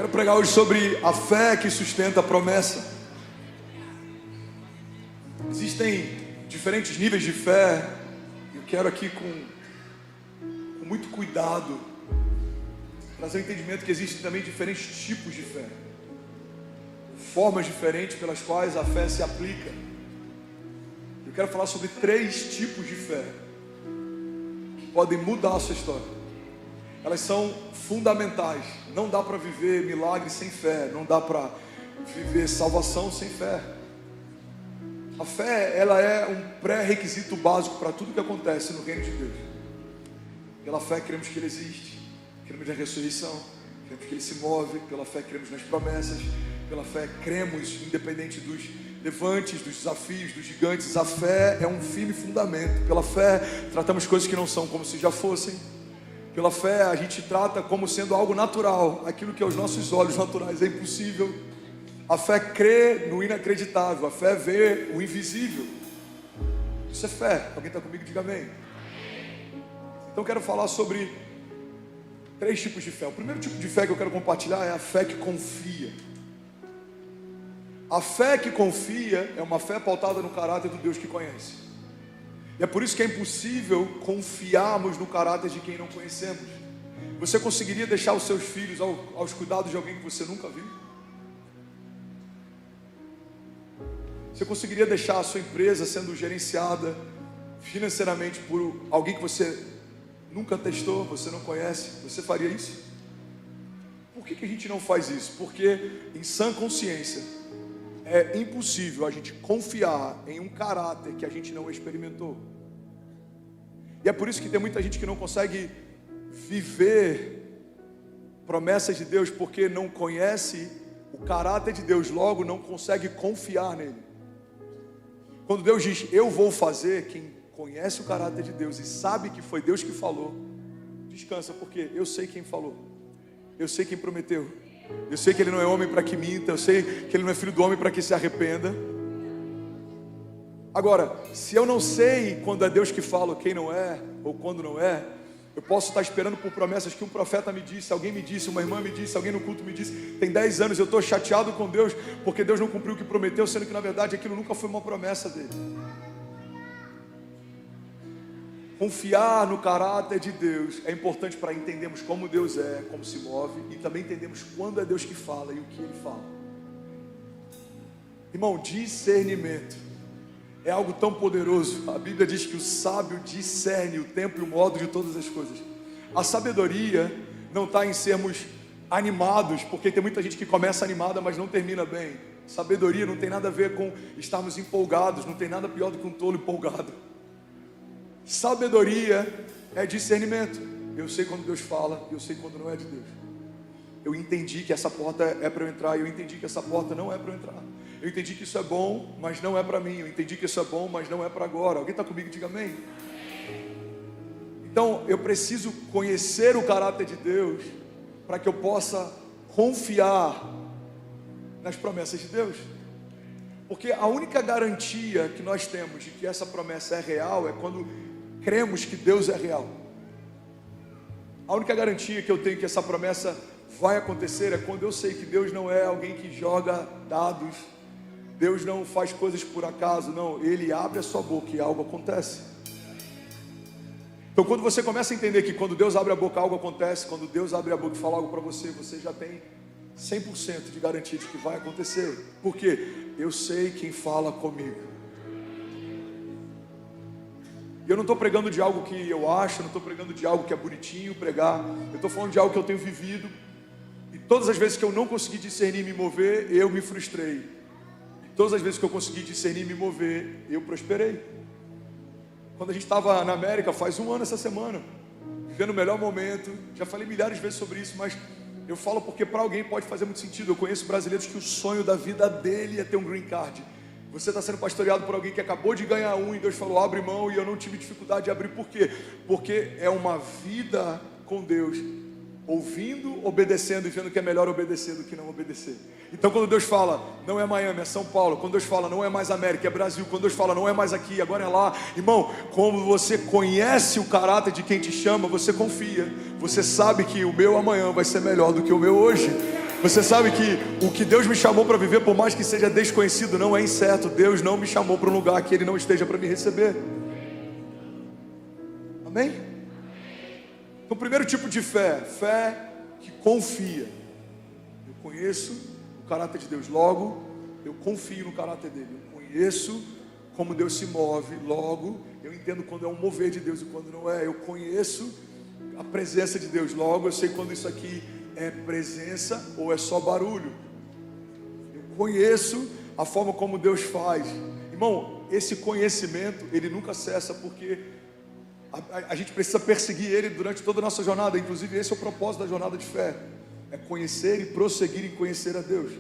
Quero pregar hoje sobre a fé que sustenta a promessa. Existem diferentes níveis de fé. Eu quero aqui com muito cuidado trazer o entendimento que existem também diferentes tipos de fé, formas diferentes pelas quais a fé se aplica. Eu quero falar sobre 3 tipos de fé que podem mudar a sua história. Elas são fundamentais. Não dá para viver milagre sem fé. Não dá para viver salvação sem fé. A fé, ela é um pré-requisito básico para tudo que acontece no reino de Deus. Pela fé cremos que Ele existe, cremos na ressurreição, cremos que Ele se move, pela fé cremos nas promessas, pela fé cremos independente dos levantes, dos desafios, dos gigantes. A fé é um firme fundamento. Pela fé tratamos coisas que não são como se já fossem. Pela fé a gente trata como sendo algo natural, aquilo que aos nossos olhos naturais é impossível. A fé crê no inacreditável, a fé vê o invisível. Isso é fé. Alguém está comigo? Diga amém. Então eu quero falar sobre 3 tipos de fé. O primeiro tipo de fé que eu quero compartilhar é a fé que confia. A fé que confia é uma fé pautada no caráter do Deus que conhece. E é por isso que é impossível confiarmos no caráter de quem não conhecemos. Você conseguiria deixar os seus filhos aos cuidados de alguém que você nunca viu? Você conseguiria deixar a sua empresa sendo gerenciada financeiramente por alguém que você nunca testou, você não conhece? Você faria isso? Por que a gente não faz isso? Porque em sã consciência é impossível a gente confiar em um caráter que a gente não experimentou. E é por isso que tem muita gente que não consegue viver promessas de Deus, porque não conhece o caráter de Deus, logo não consegue confiar nele. Quando Deus diz, eu vou fazer, quem conhece o caráter de Deus e sabe que foi Deus que falou, descansa, porque eu sei quem falou, eu sei quem prometeu, eu sei que Ele não é homem para que minta, eu sei que Ele não é filho do homem para que se arrependa. Agora, se eu não sei quando é Deus que fala, quem não é, ou quando não é, eu posso estar esperando por promessas que um profeta me disse, alguém me disse, uma irmã me disse, alguém no culto me disse. Tem 10 anos eu estou chateado com Deus, porque Deus não cumpriu o que prometeu, sendo que na verdade aquilo nunca foi uma promessa dele. Confiar no caráter de Deus é importante para entendermos como Deus é, como se move, e também entendemos quando é Deus que fala e o que Ele fala. Irmão, discernimento é algo tão poderoso. A Bíblia diz que o sábio discerne o tempo e o modo de todas as coisas. A sabedoria não está em sermos animados, porque tem muita gente que começa animada, mas não termina bem. Sabedoria não tem nada a ver com estarmos empolgados, não tem nada pior do que um tolo empolgado. Sabedoria é discernimento. Eu sei quando Deus fala, eu sei quando não é de Deus. Eu entendi que essa porta é para eu entrar, e eu entendi que essa porta não é para eu entrar. Eu entendi que isso é bom, mas não é para mim. Eu entendi que isso é bom, mas não é para agora. Alguém está comigo? Diga amém. Então, eu preciso conhecer o caráter de Deus para que eu possa confiar nas promessas de Deus. Porque a única garantia que nós temos de que essa promessa é real é quando cremos que Deus é real. A única garantia que eu tenho que essa promessa vai acontecer é quando eu sei que Deus não é alguém que joga dados. Deus não faz coisas por acaso, não. Ele abre a sua boca e algo acontece. Então quando você começa a entender que quando Deus abre a boca algo acontece, quando Deus abre a boca e fala algo para você, você já tem 100% de garantia de que vai acontecer. Por quê? Eu sei quem fala comigo. E eu não estou pregando de algo que eu acho, eu não estou pregando de algo que é bonitinho pregar. Eu estou falando de algo que eu tenho vivido. E todas as vezes que eu não consegui discernir e me mover, eu me frustrei. Todas as vezes que eu consegui discernir e me mover, eu prosperei. Quando a gente estava na América, faz 1 ano essa semana, vivendo o melhor momento, já falei milhares de vezes sobre isso, mas eu falo porque para alguém pode fazer muito sentido. Eu conheço brasileiros que o sonho da vida dele é ter um green card. Você está sendo pastoreado por alguém que acabou de ganhar um, e Deus falou, abre mão, e eu não tive dificuldade de abrir. Por quê? Porque é uma vida com Deus, ouvindo, obedecendo e vendo que é melhor obedecer do que não obedecer. Então quando Deus fala, não é Miami, é São Paulo. Quando Deus fala, não é mais América, é Brasil. Quando Deus fala, não é mais aqui, agora é lá. Irmão, como você conhece o caráter de quem te chama, você confia. Você sabe que o meu amanhã vai ser melhor do que o meu hoje. Você sabe que o que Deus me chamou para viver, por mais que seja desconhecido, não é incerto. Deus não me chamou para um lugar que Ele não esteja para me receber. Amém? Então, o primeiro tipo de fé, fé que confia. Eu conheço o caráter de Deus, logo eu confio no caráter dele. Eu conheço como Deus se move, logo eu entendo quando é um mover de Deus e quando não é. Eu conheço a presença de Deus, logo eu sei quando isso aqui é presença ou é só barulho. Eu conheço a forma como Deus faz. Irmão, esse conhecimento, ele nunca cessa, porque a gente precisa perseguir ele durante toda a nossa jornada. Inclusive esse é o propósito da jornada de fé, é conhecer e prosseguir em conhecer a Deus.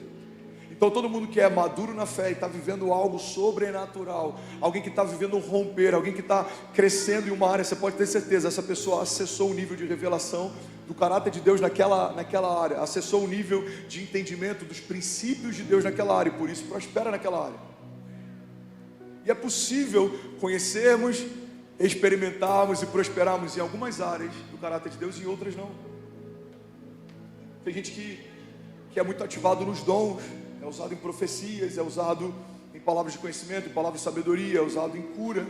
Então todo mundo que é maduro na fé e está vivendo algo sobrenatural, alguém que está vivendo um romper, alguém que está crescendo em uma área, você pode ter certeza, essa pessoa acessou o nível de revelação do caráter de Deus naquela área, acessou o nível de entendimento dos princípios de Deus naquela área, e por isso prospera naquela área. E é possível conhecermos, experimentarmos e prosperarmos em algumas áreas do caráter de Deus e em outras não. Tem gente que é muito ativado nos dons, é usado em profecias, é usado em palavras de conhecimento, em palavras de sabedoria, é usado em cura.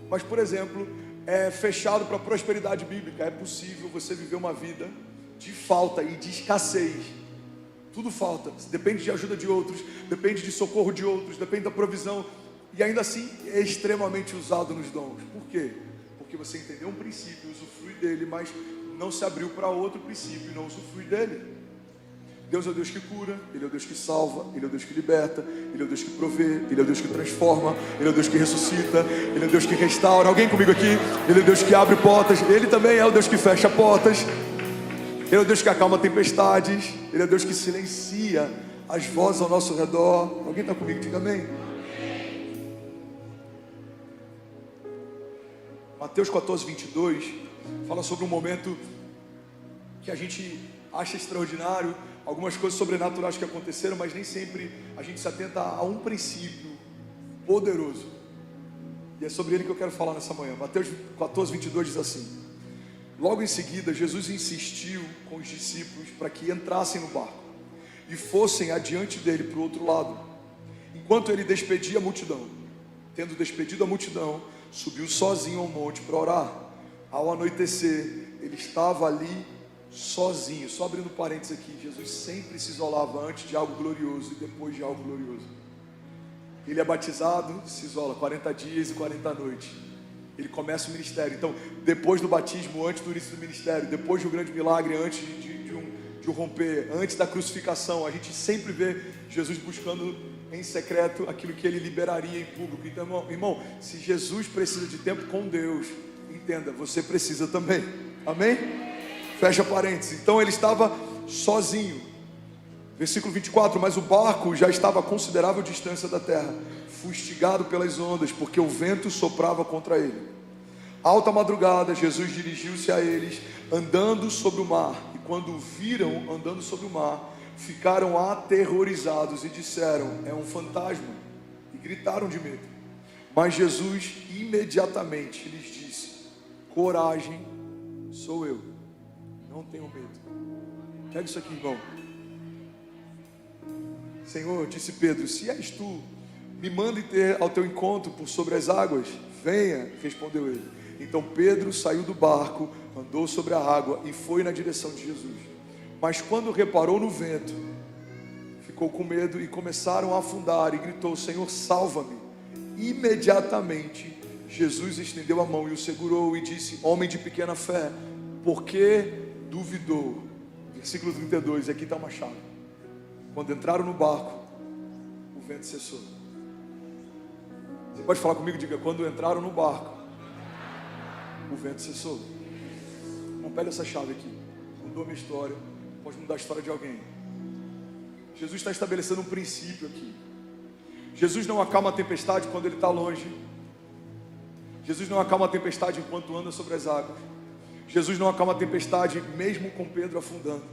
Mas, por exemplo, é fechado para a prosperidade bíblica. É possível você viver uma vida de falta e de escassez. Tudo falta, depende de ajuda de outros, depende de socorro de outros, depende da provisão. E ainda assim é extremamente usado nos dons. Por quê? Porque você entendeu um princípio, usufrui dele, mas não se abriu para outro princípio e não usufrui dele. Deus é o Deus que cura, Ele é o Deus que salva, Ele é o Deus que liberta, Ele é o Deus que provê, Ele é o Deus que transforma, Ele é o Deus que ressuscita, Ele é o Deus que restaura. Alguém comigo aqui? Ele é o Deus que abre portas, Ele também é o Deus que fecha portas, Ele é o Deus que acalma tempestades, Ele é o Deus que silencia as vozes ao nosso redor. Alguém está comigo? Diga amém. Mateus 14, 22 fala sobre um momento que a gente acha extraordinário, algumas coisas sobrenaturais que aconteceram, mas nem sempre a gente se atenta a um princípio poderoso. E é sobre ele que eu quero falar nessa manhã. Mateus 14, 22 diz assim: logo em seguida, Jesus insistiu com os discípulos para que entrassem no barco e fossem adiante dele para o outro lado, enquanto ele despedia a multidão. Tendo despedido a multidão, subiu sozinho ao monte para orar. Ao anoitecer, ele estava ali sozinho. Só abrindo parênteses aqui, Jesus sempre se isolava antes de algo glorioso e depois de algo glorioso. Ele é batizado, se isola 40 dias e 40 noites. Ele começa o ministério. Então, depois do batismo, antes do início do ministério, depois do grande milagre, antes de um romper, antes da crucificação, a gente sempre vê Jesus buscando em secreto aquilo que ele liberaria em público. Então, irmão, se Jesus precisa de tempo com Deus, entenda, você precisa também. Amém? Fecha parênteses. Então ele estava sozinho. Versículo 24: mas o barco já estava a considerável distância da terra, fustigado pelas ondas, porque o vento soprava contra ele. Alta madrugada, Jesus dirigiu-se a eles, andando sobre o mar. E quando o viram andando sobre o mar, ficaram aterrorizados e disseram: é um fantasma. E gritaram de medo. Mas Jesus imediatamente lhes disse: coragem, sou eu, não tenho medo. Pega isso aqui, irmão. Senhor, disse Pedro, se és tu, me mande ter ao teu encontro por sobre as águas. Venha, respondeu ele. Então Pedro saiu do barco, andou sobre a água e foi na direção de Jesus. Mas quando reparou no vento, ficou com medo e começaram a afundar, e gritou: Senhor, salva-me. Imediatamente Jesus estendeu a mão e o segurou e disse: homem de pequena fé, por que duvidou? Versículo 32, aqui está uma chave. Quando entraram no barco, o vento cessou. Você pode falar comigo? Diga: quando entraram no barco, o vento cessou. Não pega essa chave aqui. Mudou a minha história, pode mudar a história de alguém. Jesus está estabelecendo um princípio aqui. Jesus não acalma a tempestade quando ele está longe. Jesus não acalma a tempestade enquanto anda sobre as águas. Jesus não acalma a tempestade mesmo com Pedro afundando.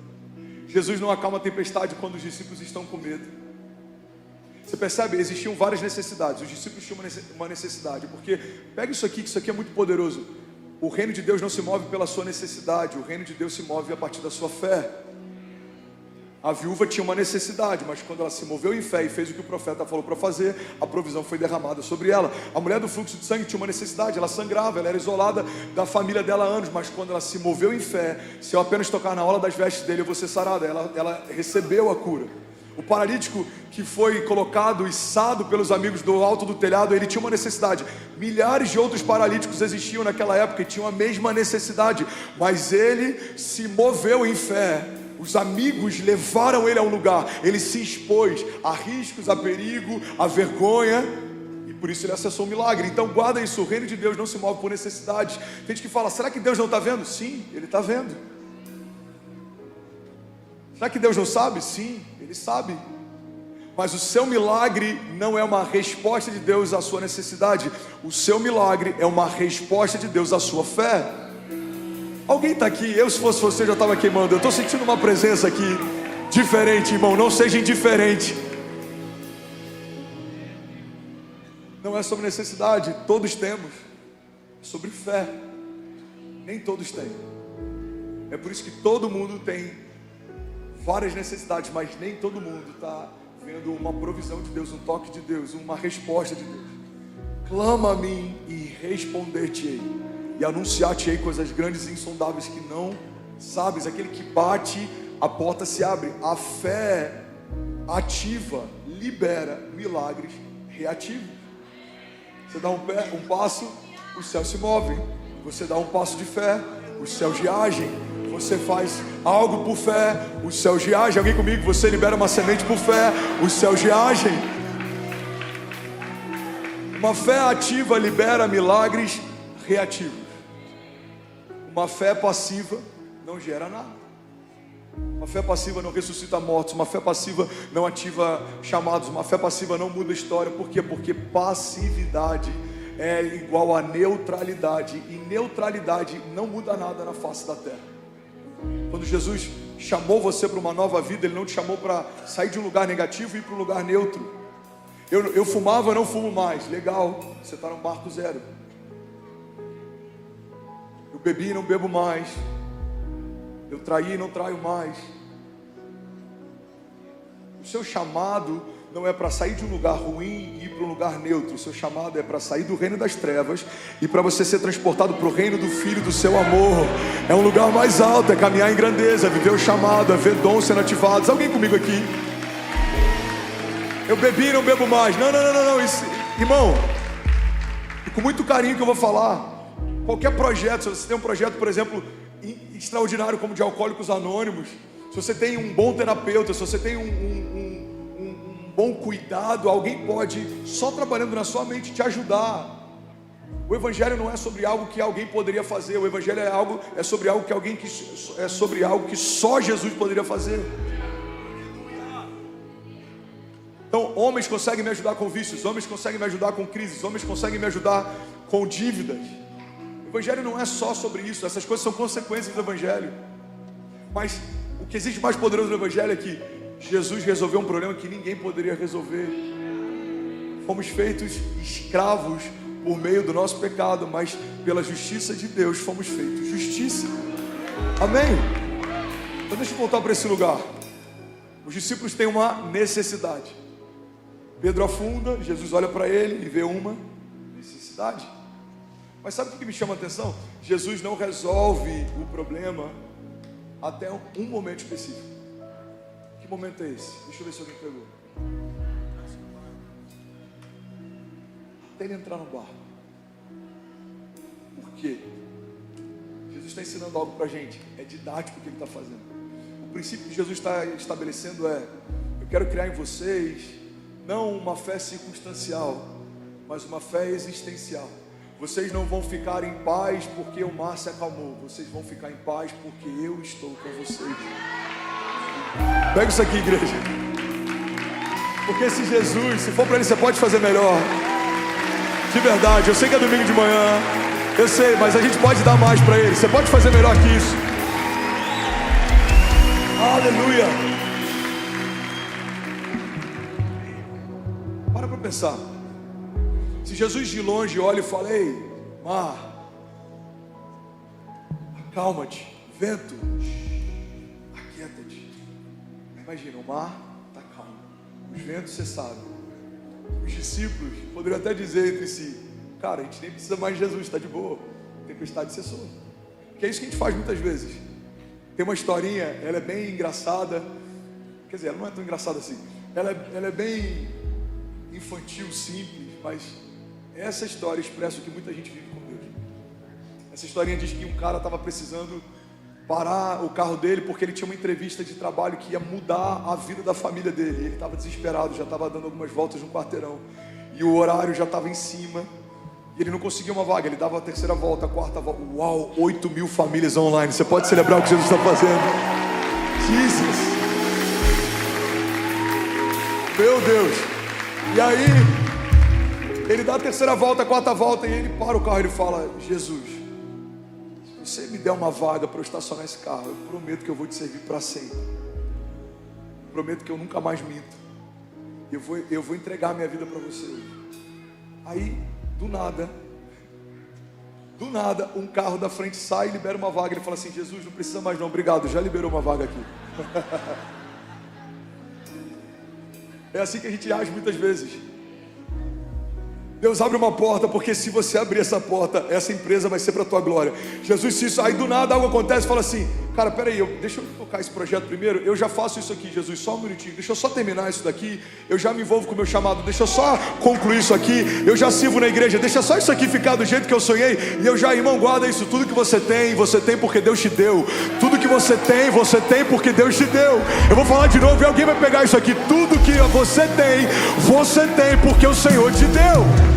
Jesus não acalma a tempestade quando os discípulos estão com medo. Você percebe? Existiam várias necessidades. Os discípulos tinham uma necessidade. Porque, pega isso aqui, que isso aqui é muito poderoso. O reino de Deus não se move pela sua necessidade. O reino de Deus se move a partir da sua fé. A viúva tinha uma necessidade, mas quando ela se moveu em fé e fez o que o profeta falou para fazer, a provisão foi derramada sobre ela. A mulher do fluxo de sangue tinha uma necessidade, ela sangrava, ela era isolada da família dela há anos, mas quando ela se moveu em fé, se eu apenas tocar na orla das vestes dele, eu vou ser sarada. Ela recebeu a cura. O paralítico que foi colocado, içado pelos amigos do alto do telhado, ele tinha uma necessidade. Milhares de outros paralíticos existiam naquela época e tinham a mesma necessidade, mas ele se moveu em fé. Os amigos levaram ele a um lugar, ele se expôs a riscos, a perigo, a vergonha, e por isso ele acessou o milagre. Então guarda isso, o reino de Deus não se move por necessidades. Tem gente que fala, será que Deus não está vendo? Sim, Ele está vendo. Será que Deus não sabe? Sim, Ele sabe. Mas o seu milagre não é uma resposta de Deus à sua necessidade. O seu milagre é uma resposta de Deus à sua fé. Alguém está aqui? Eu, se fosse você, já estava queimando. Eu estou sentindo uma presença aqui diferente, irmão. Não seja indiferente. Não é sobre necessidade, todos temos. É sobre fé. Nem todos têm. É por isso que todo mundo tem várias necessidades, mas nem todo mundo está vendo uma provisão de Deus, um toque de Deus, uma resposta de Deus. Clama a mim e responder-te-ei, e anunciar-te-ei coisas grandes e insondáveis que não sabes. Aquele que bate, a porta se abre. A fé ativa libera milagres reativos. Você dá um passo, os céus se movem. Você dá um passo de fé, os céus reagem. Você faz algo por fé, os céus reagem. Alguém comigo? Você libera uma semente por fé, os céus reagem. Uma fé ativa libera milagres reativos. Uma fé passiva não gera nada. Uma fé passiva não ressuscita mortos. Uma fé passiva não ativa chamados. Uma fé passiva não muda a história. Por quê? Porque passividade é igual a neutralidade. E neutralidade não muda nada na face da terra. Quando Jesus chamou você para uma nova vida, Ele não te chamou para sair de um lugar negativo e ir para um lugar neutro. Eu fumava, eu não fumo mais. Legal, você está no barco zero. Eu bebi e não bebo mais. Eu traí e não traio mais. O seu chamado não é para sair de um lugar ruim e ir para um lugar neutro. O seu chamado é para sair do reino das trevas e para você ser transportado para o reino do Filho do seu amor. É um lugar mais alto, é caminhar em grandeza, é viver o chamado, é ver dons sendo ativados. Alguém comigo aqui? Eu bebi e não bebo mais. Não. Isso, irmão, e com muito carinho que eu vou falar. Qualquer projeto, se você tem um projeto, por exemplo, extraordinário como de Alcoólicos Anônimos, se você tem um bom terapeuta, se você tem um bom cuidado, alguém pode, só trabalhando na sua mente, te ajudar. O Evangelho não é sobre algo que alguém poderia fazer. O Evangelho é sobre algo que só Jesus poderia fazer. Então, homens conseguem me ajudar com vícios, homens conseguem me ajudar com crises, homens conseguem me ajudar com dívidas. O Evangelho não é só sobre isso. Essas coisas são consequências do Evangelho. Mas o que existe mais poderoso no Evangelho é que Jesus resolveu um problema que ninguém poderia resolver. Fomos feitos escravos por meio do nosso pecado, mas pela justiça de Deus fomos feitos justiça. Amém? Então deixa eu voltar para esse lugar. Os discípulos têm uma necessidade. Pedro afunda, Jesus olha para ele e vê uma necessidade. Mas sabe o que me chama a atenção? Jesus não resolve o problema até um momento específico. Que momento é esse? Deixa eu ver se alguém pegou. Até ele entrar no barco. Por quê? Jesus está ensinando algo para a gente. É didático o que ele está fazendo. O princípio que Jesus está estabelecendo é: eu quero criar em vocês não uma fé circunstancial, mas uma fé existencial. Vocês não vão ficar em paz porque o mar se acalmou. Vocês vão ficar em paz porque eu estou com vocês. Pega isso aqui, igreja. Porque se Jesus, se for para ele, você pode fazer melhor. De verdade, eu sei que é domingo de manhã, eu sei, mas a gente pode dar mais para ele. Você pode fazer melhor que isso. Aleluia. Para pensar. Se Jesus de longe olha e fala: ei, mar, acalma-te, vento, aquieta-te. Imagina, o mar está calmo, os ventos cessaram. Os discípulos poderiam até dizer entre si: cara, a gente nem precisa mais de Jesus, está de boa, a tempestade cessou. Que é isso que a gente faz muitas vezes. Tem uma historinha, ela é bem engraçada, quer dizer, ela não é tão engraçada assim, ela é bem infantil, simples, mas essa história expressa o que muita gente vive com Deus. Essa historinha diz que um cara estava precisando parar o carro dele porque ele tinha uma entrevista de trabalho que ia mudar a vida da família dele. Ele estava desesperado, já estava dando algumas voltas no quarteirão e o horário já estava em cima e ele não conseguia uma vaga. Ele dava a terceira volta, a quarta volta. Uau, 8.000 famílias online. Você pode celebrar o que Jesus está fazendo? Jesus, meu Deus. E aí ele dá a terceira volta, a quarta volta e ele para o carro e ele fala: Jesus, se você me der uma vaga para eu estacionar esse carro, eu prometo que eu vou te servir para sempre. Eu prometo que eu nunca mais minto. Eu vou entregar a minha vida para você. Aí, do nada, um carro da frente sai e libera uma vaga. Ele fala assim: Jesus, não precisa mais não, obrigado, já liberou uma vaga aqui. É assim que a gente age muitas vezes. Deus abre uma porta, porque se você abrir essa porta, essa empresa vai ser para a tua glória. Jesus, se isso aí do nada algo acontece, fala assim: cara, peraí, deixa eu tocar esse projeto primeiro. Eu já faço isso aqui, Jesus, só um minutinho, deixa eu só terminar isso daqui. Eu já me envolvo com o meu chamado, deixa eu só concluir isso aqui. Eu já sirvo na igreja, deixa só isso aqui ficar do jeito que eu sonhei. E eu já, irmão, guarda isso. Tudo que você tem porque Deus te deu. Tudo que você tem porque Deus te deu. Eu vou falar de novo e alguém vai pegar isso aqui. Tudo que você tem porque o Senhor te deu.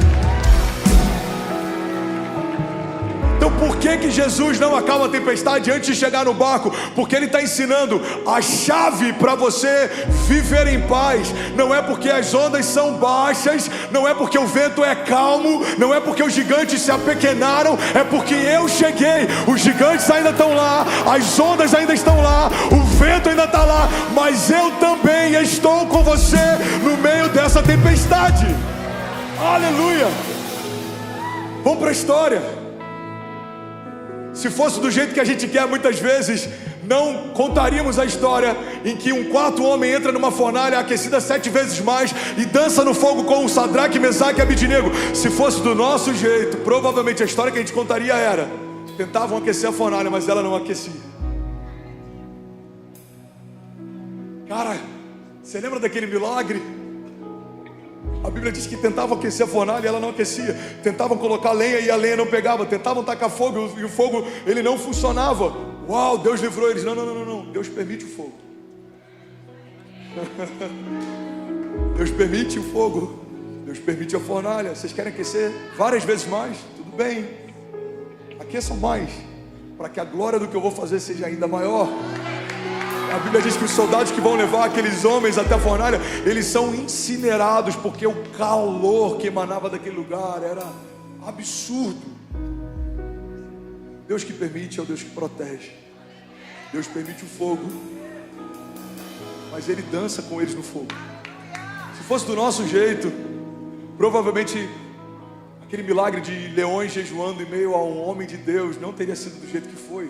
Então por que Jesus não acalma a tempestade antes de chegar no barco? Porque Ele está ensinando a chave para você viver em paz. Não é porque as ondas são baixas, não é porque o vento é calmo, não é porque os gigantes se apequenaram, é porque eu cheguei. Os gigantes ainda estão lá, as ondas ainda estão lá, o vento ainda está lá, mas eu também estou com você no meio dessa tempestade. Aleluia! Vamos para a história. Se fosse do jeito que a gente quer, muitas vezes não contaríamos a história em que um quarto homem entra numa fornalha aquecida 7 vezes mais e dança no fogo com o Sadraque, Mesaque e Abidnego. Se fosse do nosso jeito, provavelmente a história que a gente contaria era: tentavam aquecer a fornalha, mas ela não aquecia. Cara, você lembra daquele milagre? A Bíblia diz que tentavam aquecer a fornalha e ela não aquecia. Tentavam colocar lenha e a lenha não pegava. Tentavam tacar fogo e o fogo ele não funcionava. Uau, Deus livrou eles. Não. Deus permite o fogo. Deus permite o fogo. Deus permite a fornalha. Vocês querem aquecer várias vezes mais? Tudo bem. Aqueçam mais, para que a glória do que eu vou fazer seja ainda maior. A Bíblia diz que os soldados que vão levar aqueles homens até a fornalha, eles são incinerados, porque o calor que emanava daquele lugar era absurdo. Deus que permite é o Deus que protege. Deus permite o fogo, mas Ele dança com eles no fogo. Se fosse do nosso jeito, provavelmente aquele milagre de leões jejuando em meio a um homem de Deus não teria sido do jeito que foi.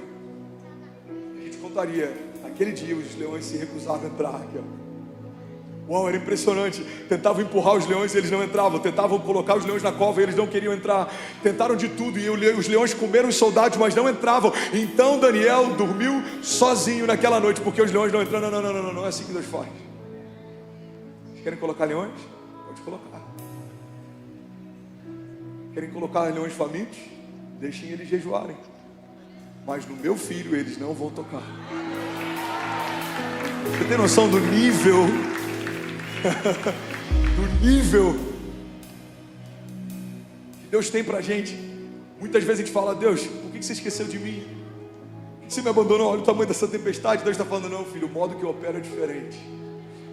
A gente contaria: aquele dia os leões se recusavam a entrar. Uau, era impressionante. Tentavam empurrar os leões e eles não entravam. Tentavam colocar os leões na cova e eles não queriam entrar. Tentaram de tudo e os leões comeram os soldados, mas não entravam. Então Daniel dormiu sozinho naquela noite, porque os leões não entraram. Não é assim que Deus faz. Vocês querem colocar leões? Pode colocar. Querem colocar leões famintos? Deixem eles jejuarem. Mas no meu filho eles não vão tocar. Você tem noção do nível que Deus tem pra gente? Muitas vezes a gente fala: Deus, por que você esqueceu de mim? Por que você me abandonou? Olha o tamanho dessa tempestade. Deus está falando: não, filho, o modo que eu opero é diferente.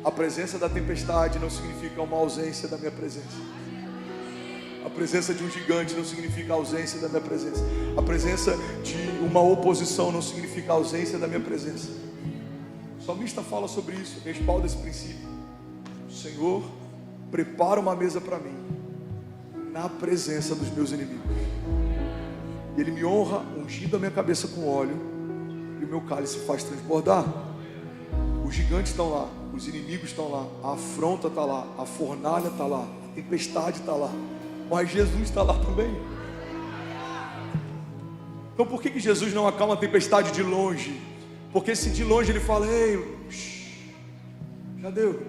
A presença da tempestade não significa uma ausência da minha presença. A presença de um gigante não significa a ausência da minha presença. A presença de uma oposição não significa a ausência da minha presença. O salmista fala sobre isso, respalda esse princípio. O Senhor prepara uma mesa para mim na presença dos meus inimigos. E Ele me honra, ungindo a minha cabeça com óleo, e o meu cálice faz transbordar. Os gigantes estão lá, os inimigos estão lá, a afronta está lá, a fornalha está lá, a tempestade está lá, mas Jesus está lá também. Então por que Jesus não acalma a tempestade de longe? Porque se de longe ele fala, ei, já deu.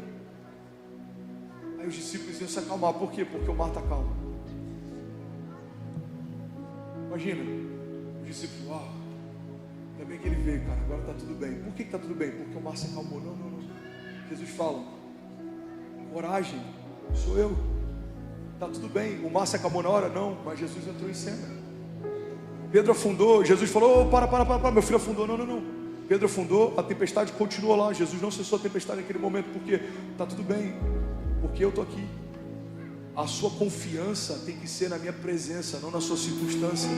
Aí os discípulos iam se acalmar. Por quê? Porque o mar está calmo. Imagina, os discípulos, uau, ainda bem que ele veio, cara, agora está tudo bem. Por que está tudo bem? Porque o mar se acalmou. Não. Jesus fala, coragem, sou eu. Está tudo bem, o mar se acalmou na hora? Não, mas Jesus entrou em cena. Pedro afundou, Jesus falou, para, meu filho afundou. Não. Pedro afundou, a tempestade continuou lá. Jesus não cessou a tempestade naquele momento, porque está tudo bem, porque eu estou aqui. A sua confiança tem que ser na minha presença, não na sua circunstância.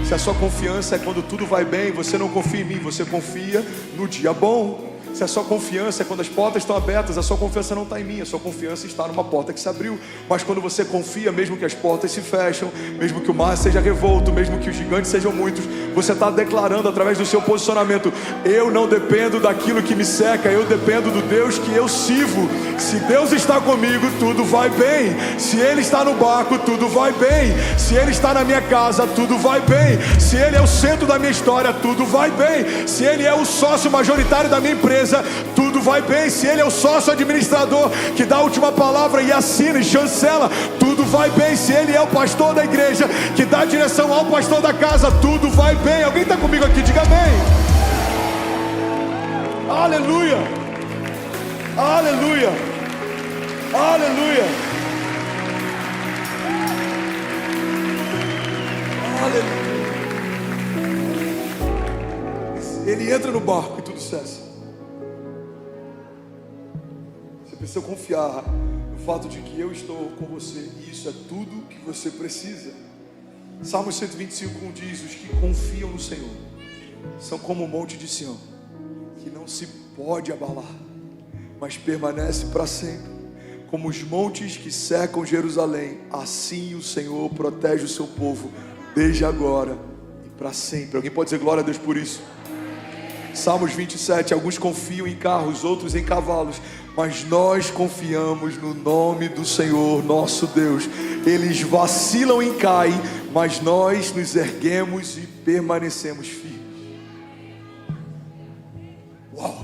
Se a sua confiança é quando tudo vai bem, você não confia em mim, você confia no dia bom. Se a sua confiança é quando as portas estão abertas, a sua confiança não está em mim, a sua confiança está numa porta que se abriu. Mas quando você confia, mesmo que as portas se fecham, mesmo que o mar seja revolto, mesmo que os gigantes sejam muitos, você está declarando através do seu posicionamento, eu não dependo daquilo que me seca, eu dependo do Deus que eu sirvo. Se Deus está comigo, tudo vai bem. Se Ele está no barco, tudo vai bem. Se Ele está na minha casa, tudo vai bem. Se Ele é o centro da minha história, tudo vai bem. Se Ele é o sócio majoritário da minha empresa, tudo vai bem. Se Ele é o sócio administrador que dá a última palavra e assina e chancela, tudo vai bem. Se Ele é o pastor da igreja que dá a direção ao pastor da casa, tudo vai bem. Alguém está comigo aqui? Diga amém. Aleluia, aleluia, aleluia, aleluia. Ele entra no barco e tudo cessa. Você precisa confiar no fato de que eu estou com você, e isso é tudo que você precisa. Salmo 125 diz, os que confiam no Senhor são como o monte de Sião, que não se pode abalar, mas permanece para sempre. Como os montes que cercam Jerusalém, assim o Senhor protege o seu povo, desde agora e para sempre. Alguém pode dizer glória a Deus por isso? Salmos 27, alguns confiam em carros, outros em cavalos, mas nós confiamos no nome do Senhor nosso Deus. Eles vacilam e caem, mas nós nos erguemos e permanecemos firmes. Uau!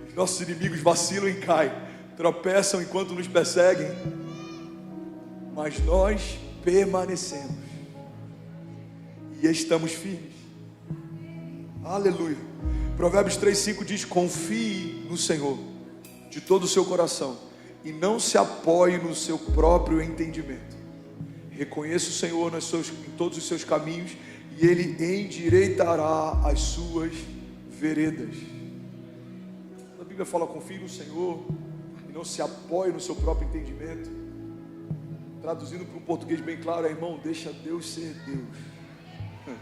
Os nossos inimigos vacilam e caem, tropeçam enquanto nos perseguem, mas nós permanecemos e estamos firmes. Aleluia. Provérbios 3:5 diz, confie no Senhor de todo o seu coração e não se apoie no seu próprio entendimento. Reconheça o Senhor em todos os seus caminhos e Ele endireitará as suas veredas. A Bíblia fala, confie no Senhor e não se apoie no seu próprio entendimento. Traduzindo para um português bem claro, irmão, deixa Deus ser Deus.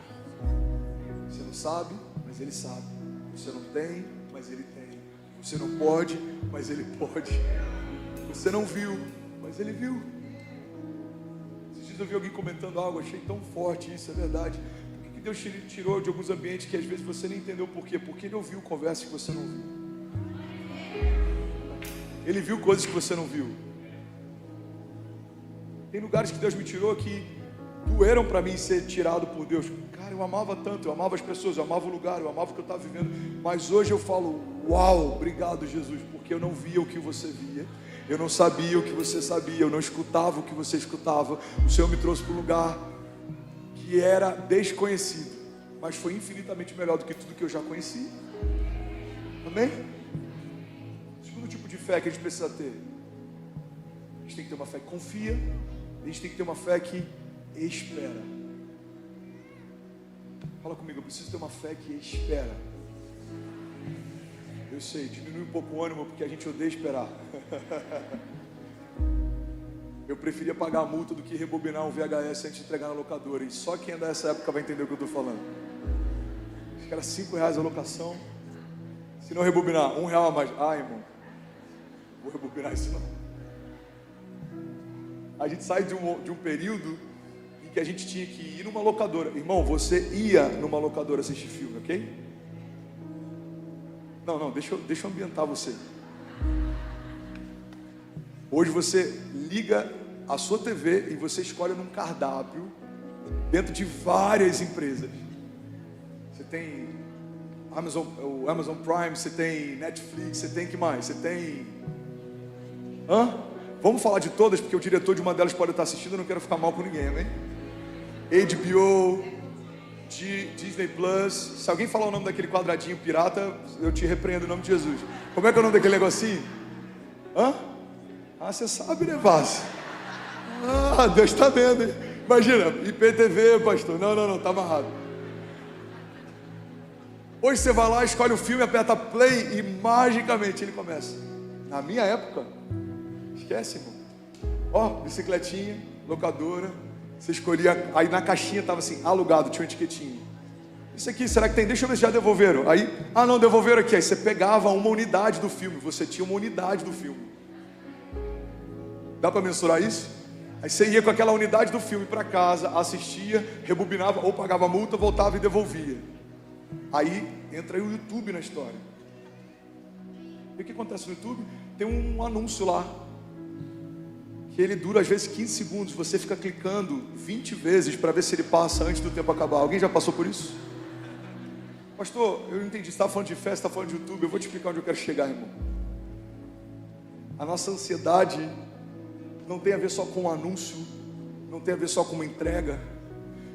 Você não sabe, mas Ele sabe. Você não tem, mas Ele tem. Você não pode, mas Ele pode. Você não viu, mas Ele viu. Esses dias eu vi alguém comentando algo, achei tão forte isso, é verdade. Por que Deus tirou de alguns ambientes que às vezes você nem entendeu por quê? Porque Ele ouviu conversas que você não viu. Ele viu coisas que você não viu. Tem lugares que Deus me tirou que doeram para mim ser tirado por Deus. Cara, eu amava tanto, eu amava as pessoas, eu amava o lugar, eu amava o que eu estava vivendo. Mas hoje eu falo, uau, obrigado Jesus, porque eu não via o que você via. Eu não sabia o que você sabia, eu não escutava o que você escutava. O Senhor me trouxe para um lugar que era desconhecido, mas foi infinitamente melhor do que tudo que eu já conhecia. Amém? Segundo tipo de fé que a gente precisa ter. A gente tem que ter uma fé que confia, a gente tem que ter uma fé que espera. Fala comigo, eu preciso ter uma fé que espera. Eu sei, diminui um pouco o ânimo porque a gente odeia esperar. Eu preferia pagar a multa do que rebobinar um VHS antes de entregar na locadora. E só quem é dessa época vai entender o que eu estou falando. Acho que era R$5 a locação. Se não rebobinar, R$1 a mais. Ah, irmão, vou rebobinar isso não. A gente sai de um período em que a gente tinha que ir numa locadora. Irmão, você ia numa locadora assistir filme, ok? Não, deixa eu ambientar você. Hoje você liga a sua TV e você escolhe num cardápio dentro de várias empresas. Você tem o Amazon Prime, você tem Netflix, você tem que mais? Você tem... Vamos falar de todas, porque o diretor de uma delas pode estar assistindo, eu não quero ficar mal com ninguém, amém? HBO, Disney Plus. Se alguém falar o nome daquele quadradinho pirata, eu te repreendo em nome de Jesus. Como é que é o nome daquele negocinho? Você sabe, né, Vaz? Deus está vendo, hein? Imagina, IPTV, pastor. Não, tá amarrado. Hoje você vai lá, escolhe o filme, aperta play e magicamente ele começa. Na minha época, esquece, irmão. Bicicletinha, locadora. Você escolhia, aí na caixinha estava assim, alugado, tinha uma etiquetinha. Isso aqui, será que tem? Deixa eu ver se já devolveram. Aí, não, devolveram aqui. Aí você pegava uma unidade do filme, você tinha uma unidade do filme. Dá para mensurar isso? Aí você ia com aquela unidade do filme para casa, assistia, rebobinava, ou pagava multa, voltava e devolvia. Aí entra aí o YouTube na história. E o que acontece no YouTube? Tem um anúncio lá, que ele dura às vezes 15 segundos, você fica clicando 20 vezes para ver se ele passa antes do tempo acabar. Alguém já passou por isso? Pastor, eu entendi, você está falando de fé, você está falando de YouTube, eu vou te explicar onde eu quero chegar, irmão. A nossa ansiedade não tem a ver só com o anúncio, não tem a ver só com uma entrega.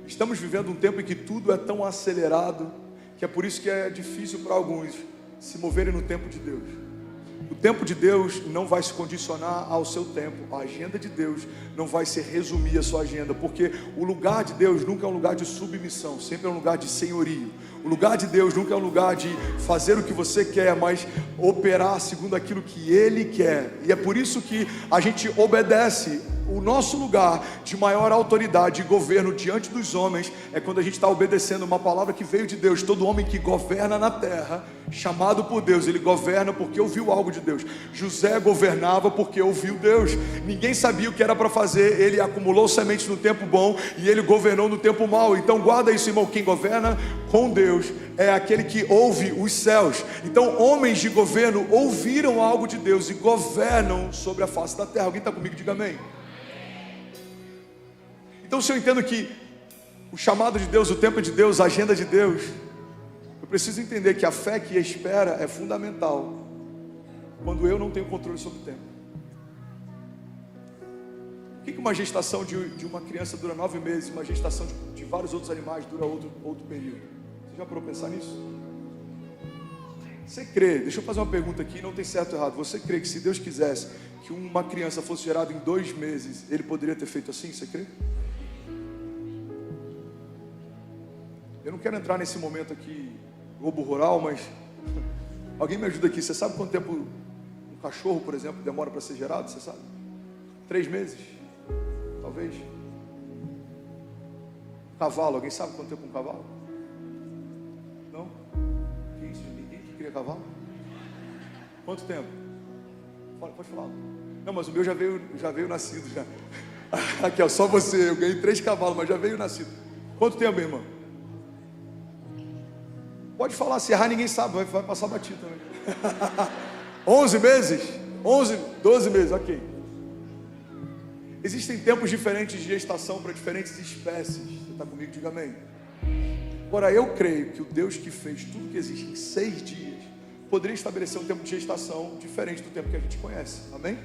Estamos vivendo um tempo em que tudo é tão acelerado, que é por isso que é difícil para alguns se moverem no tempo de Deus. O tempo de Deus não vai se condicionar ao seu tempo. A agenda de Deus não vai se resumir a sua agenda, porque o lugar de Deus nunca é um lugar de submissão, sempre é um lugar de senhorio. O lugar de Deus nunca é um lugar de fazer o que você quer, mas operar segundo aquilo que Ele quer. E é por isso que a gente obedece. O nosso lugar de maior autoridade e governo diante dos homens é quando a gente está obedecendo uma palavra que veio de Deus. Todo homem que governa na terra, chamado por Deus, ele governa porque ouviu algo de Deus. José governava porque ouviu Deus. Ninguém sabia o que era para fazer, ele acumulou sementes no tempo bom e ele governou no tempo mau. Então guarda isso, irmão, quem governa com Deus é aquele que ouve os céus. Então homens de governo ouviram algo de Deus e governam sobre a face da terra. Alguém está comigo? Diga amém. Então, se eu entendo que o chamado de Deus, o tempo de Deus, a agenda de Deus, eu preciso entender que a fé que espera é fundamental quando eu não tenho controle sobre o tempo. Por que uma gestação de uma criança dura 9 meses, uma gestação de vários outros animais dura outro período? Você já parou para pensar nisso? Você crê, deixa eu fazer uma pergunta aqui, não tem certo ou errado. Você crê que se Deus quisesse que uma criança fosse gerada em 2 meses, Ele poderia ter feito assim? Você crê? Eu não quero entrar nesse momento aqui, globo rural, mas alguém me ajuda aqui. Você sabe quanto tempo um cachorro, por exemplo, demora para ser gerado? Você sabe? 3 meses? Talvez. Cavalo, alguém sabe quanto tempo um cavalo? Não? Que isso? Ninguém que cria cavalo? Quanto tempo? Pode falar. Não, mas o meu já veio nascido já. Aqui, ó, só você. Eu ganhei 3 cavalos, mas já veio nascido. Quanto tempo, meu irmão? Pode falar, se errar ninguém sabe, vai passar batido também. 11 meses? 11, 12 meses, ok. Existem tempos diferentes de gestação para diferentes espécies. Você está comigo? Diga amém. Agora, eu creio que o Deus que fez tudo que existe em 6 dias poderia estabelecer um tempo de gestação diferente do tempo que a gente conhece. Amém?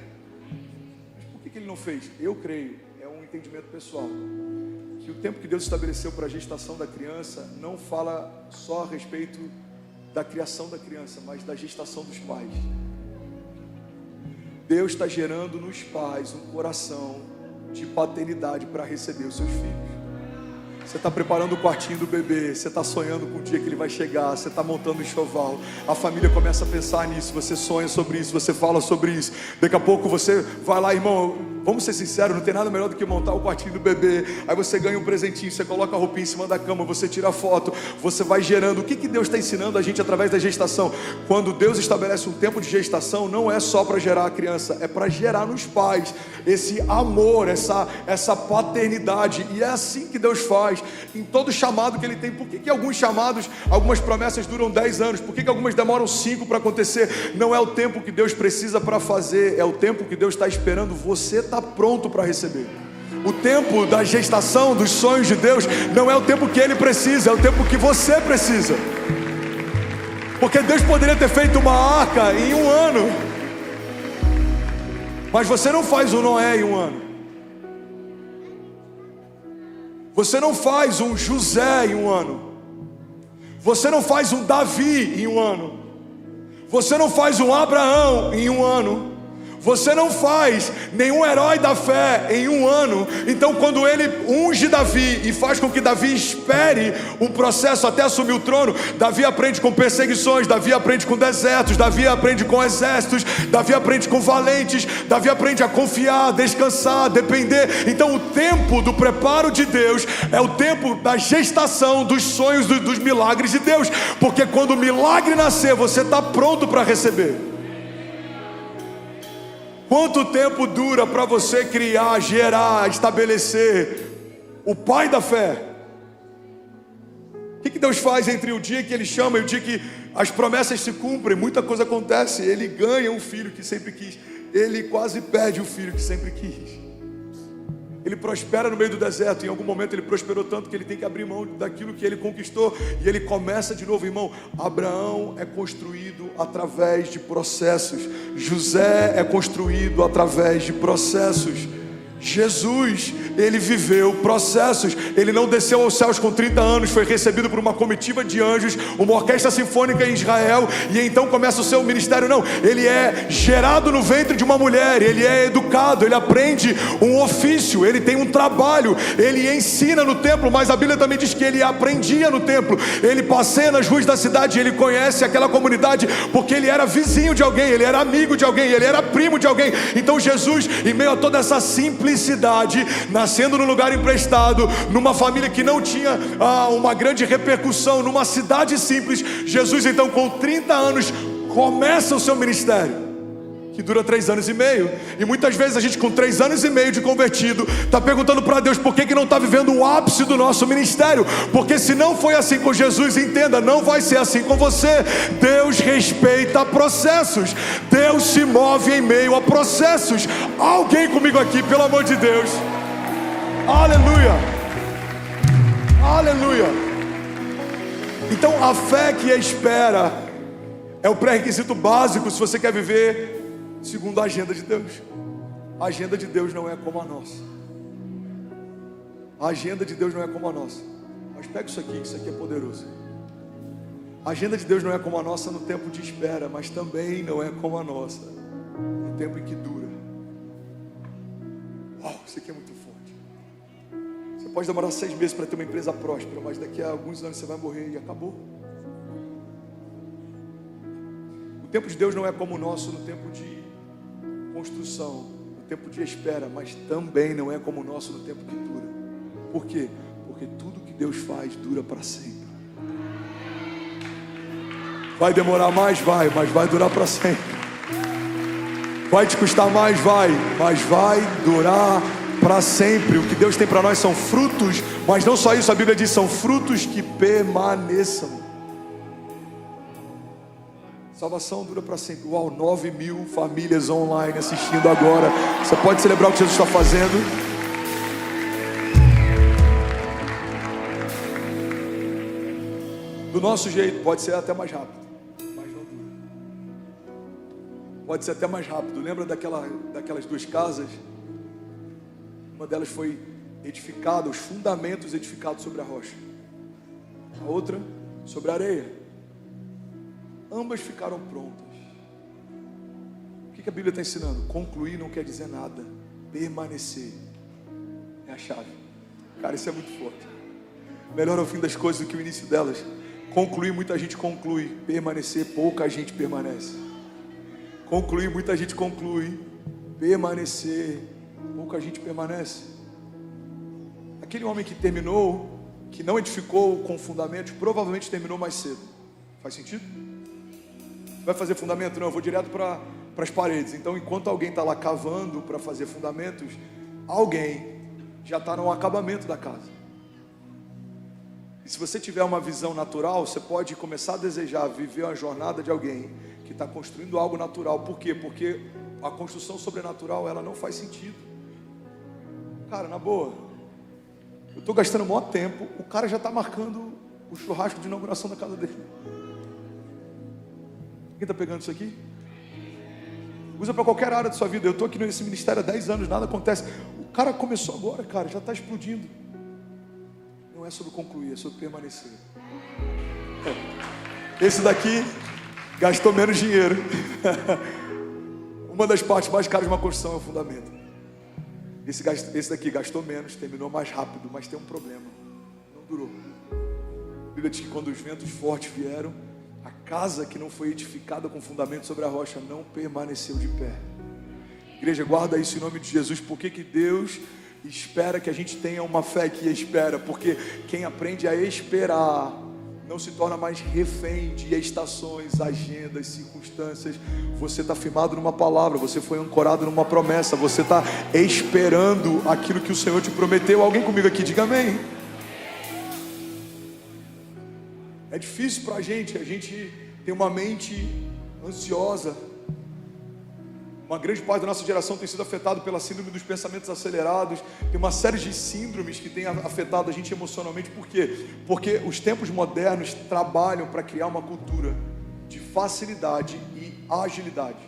Mas por que Ele não fez? Eu creio, é um entendimento pessoal, que o tempo que Deus estabeleceu para a gestação da criança não fala só a respeito da criação da criança, mas da gestação dos pais. Deus está gerando nos pais um coração de paternidade para receber os seus filhos. Você está preparando o quartinho do bebê, você está sonhando com o dia que ele vai chegar, você está montando o enxoval, a família começa a pensar nisso, você sonha sobre isso, você fala sobre isso, daqui a pouco você vai lá, irmão, vamos ser sinceros, não tem nada melhor do que montar o quartinho do bebê, aí você ganha um presentinho, você coloca a roupinha em cima da cama, você tira a foto, você vai gerando. O que Deus está ensinando a gente através da gestação? Quando Deus estabelece um tempo de gestação, não é só para gerar a criança, é para gerar nos pais esse amor, essa paternidade, e é assim que Deus faz. faz, em todo chamado que Ele tem. Por que alguns chamados, algumas promessas duram 10 anos? Por que algumas demoram 5 para acontecer? Não é o tempo que Deus precisa para fazer, é o tempo que Deus está esperando você estar pronto para receber. O tempo da gestação dos sonhos de Deus não é o tempo que Ele precisa, é o tempo que você precisa. Porque Deus poderia ter feito uma arca em 1 ano, mas você não faz um Noé em 1 ano. Você não faz um José em 1 ano. Você não faz um Davi em 1 ano. Você não faz um Abraão em 1 ano. Você não faz nenhum herói da fé em 1 ano. Então quando Ele unge Davi e faz com que Davi espere um processo até assumir o trono, Davi aprende com perseguições, Davi aprende com desertos, Davi aprende com exércitos, Davi aprende com valentes, Davi aprende a confiar, a descansar, a depender. Então o tempo do preparo de Deus é o tempo da gestação dos sonhos, dos milagres de Deus. Porque quando o milagre nascer, você está pronto para receber. Quanto tempo dura para você criar, gerar, estabelecer o pai da fé? O que Deus faz entre o dia que Ele chama e o dia que as promessas se cumprem? Muita coisa acontece. Ele ganha um filho que sempre quis. Ele quase perde o filho que sempre quis. Ele prospera no meio do deserto. Em algum momento ele prosperou tanto que ele tem que abrir mão daquilo que ele conquistou. E ele começa de novo, irmão. Abraão é construído através de processos. José é construído através de processos. Jesus, Ele viveu processos. Ele não desceu aos céus com 30 anos, foi recebido por uma comitiva de anjos, uma orquestra sinfônica em Israel, e então começa o seu ministério. Não, Ele é gerado no ventre de uma mulher, Ele é educado, Ele aprende um ofício, Ele tem um trabalho, Ele ensina no templo, mas a Bíblia também diz que Ele aprendia no templo. Ele passeia nas ruas da cidade, Ele conhece aquela comunidade, porque Ele era vizinho de alguém, Ele era amigo de alguém, Ele era primo de alguém. Então Jesus, em meio a toda essa simplicidade, nascendo num lugar emprestado, numa família que não tinha uma grande repercussão, numa cidade simples, Jesus então com 30 anos começa o seu ministério, que dura 3 anos e meio. E muitas vezes a gente com 3 anos e meio de convertido está perguntando para Deus por que não está vivendo o ápice do nosso ministério. Porque se não foi assim com Jesus, entenda, não vai ser assim com você. Deus respeita processos, Deus se move em meio a processos. Alguém comigo aqui, pelo amor de Deus. Aleluia, aleluia. Então a fé que espera é o pré-requisito básico se você quer viver segundo a agenda de Deus. A agenda de Deus não é como a nossa. A agenda de Deus não é como a nossa. Mas pega isso aqui é poderoso. A agenda de Deus não é como a nossa no tempo de espera, mas também não é como a nossa no tempo em que dura. Uau, isso aqui é muito forte. Você pode demorar 6 meses para ter uma empresa próspera, mas daqui a alguns anos você vai morrer e acabou. O tempo de Deus não é como o nosso no tempo de construção, no tempo de espera, mas também não é como o nosso no tempo que dura. Por quê? Porque tudo que Deus faz dura para sempre. Vai demorar mais? Vai, mas vai durar para sempre. Vai te custar mais? Vai, mas vai durar para sempre. O que Deus tem para nós são frutos, mas não só isso, a Bíblia diz, são frutos que permaneçam. Salvação dura para sempre. Uau, 9.000 famílias online assistindo agora. Você pode celebrar o que Jesus está fazendo. Do nosso jeito, pode ser até mais rápido, mas não dura. Pode ser até mais rápido. Lembra daquelas 2 casas? Uma delas foi edificada, os fundamentos edificados sobre a rocha. A outra sobre a areia. Ambas ficaram prontas. O que a Bíblia está ensinando? Concluir não quer dizer nada. Permanecer é a chave. Cara, isso é muito forte. Melhor é o fim das coisas do que o início delas. Concluir, muita gente conclui. Permanecer, pouca gente permanece. Concluir, muita gente conclui. Permanecer, pouca gente permanece. Aquele homem que terminou, que não edificou com fundamentos, provavelmente terminou mais cedo. Faz sentido? Vai fazer fundamento? Não, eu vou direto para as paredes. Então, enquanto alguém está lá cavando para fazer fundamentos, alguém já está no acabamento da casa. E se você tiver uma visão natural, você pode começar a desejar viver uma jornada de alguém que está construindo algo natural. Por quê? Porque a construção sobrenatural, ela não faz sentido. Cara, na boa, eu estou gastando o maior tempo, o cara já está marcando o churrasco de inauguração da casa dele. Quem está pegando isso aqui? Usa para qualquer área da sua vida. Eu estou aqui nesse ministério há 10 anos, nada acontece. O cara começou agora, cara, já está explodindo. Não é sobre concluir, é sobre permanecer. Esse daqui gastou menos dinheiro. Uma das partes mais caras de uma construção é o fundamento. Esse daqui gastou menos, terminou mais rápido, mas tem um problema: não durou. A Bíblia diz que quando os ventos fortes vieram, a casa que não foi edificada com fundamento sobre a rocha não permaneceu de pé. Igreja, guarda isso em nome de Jesus. Por que Deus espera que a gente tenha uma fé que espera? Porque quem aprende a esperar não se torna mais refém de estações, agendas, circunstâncias. Você está firmado numa palavra, você foi ancorado numa promessa, você está esperando aquilo que o Senhor te prometeu. Alguém comigo aqui, diga amém. É difícil para a gente tem uma mente ansiosa. Uma grande parte da nossa geração tem sido afetada pela síndrome dos pensamentos acelerados. Tem uma série de síndromes que tem afetado a gente emocionalmente. Por quê? Porque os tempos modernos trabalham para criar uma cultura de facilidade e agilidade.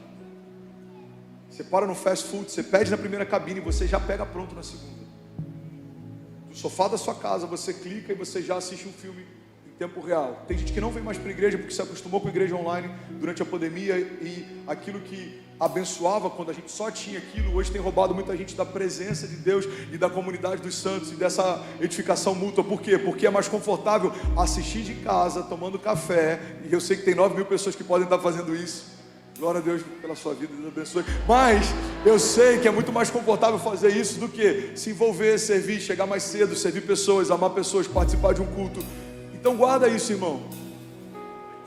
Você para no fast food, você pede na primeira cabine e você já pega pronto na segunda. No sofá da sua casa, você clica e você já assiste um filme em tempo real. Tem gente que não vem mais para a igreja porque se acostumou com a igreja online durante a pandemia, e aquilo que abençoava quando a gente só tinha aquilo, hoje tem roubado muita gente da presença de Deus e da comunidade dos santos e dessa edificação mútua. Por quê? Porque é mais confortável assistir de casa, tomando café, e eu sei que tem 9.000 pessoas que podem estar fazendo isso. Glória a Deus pela sua vida, Deus abençoe. Mas eu sei que é muito mais confortável fazer isso do que se envolver, servir, chegar mais cedo, servir pessoas, amar pessoas, participar de um culto. Então guarda isso, irmão.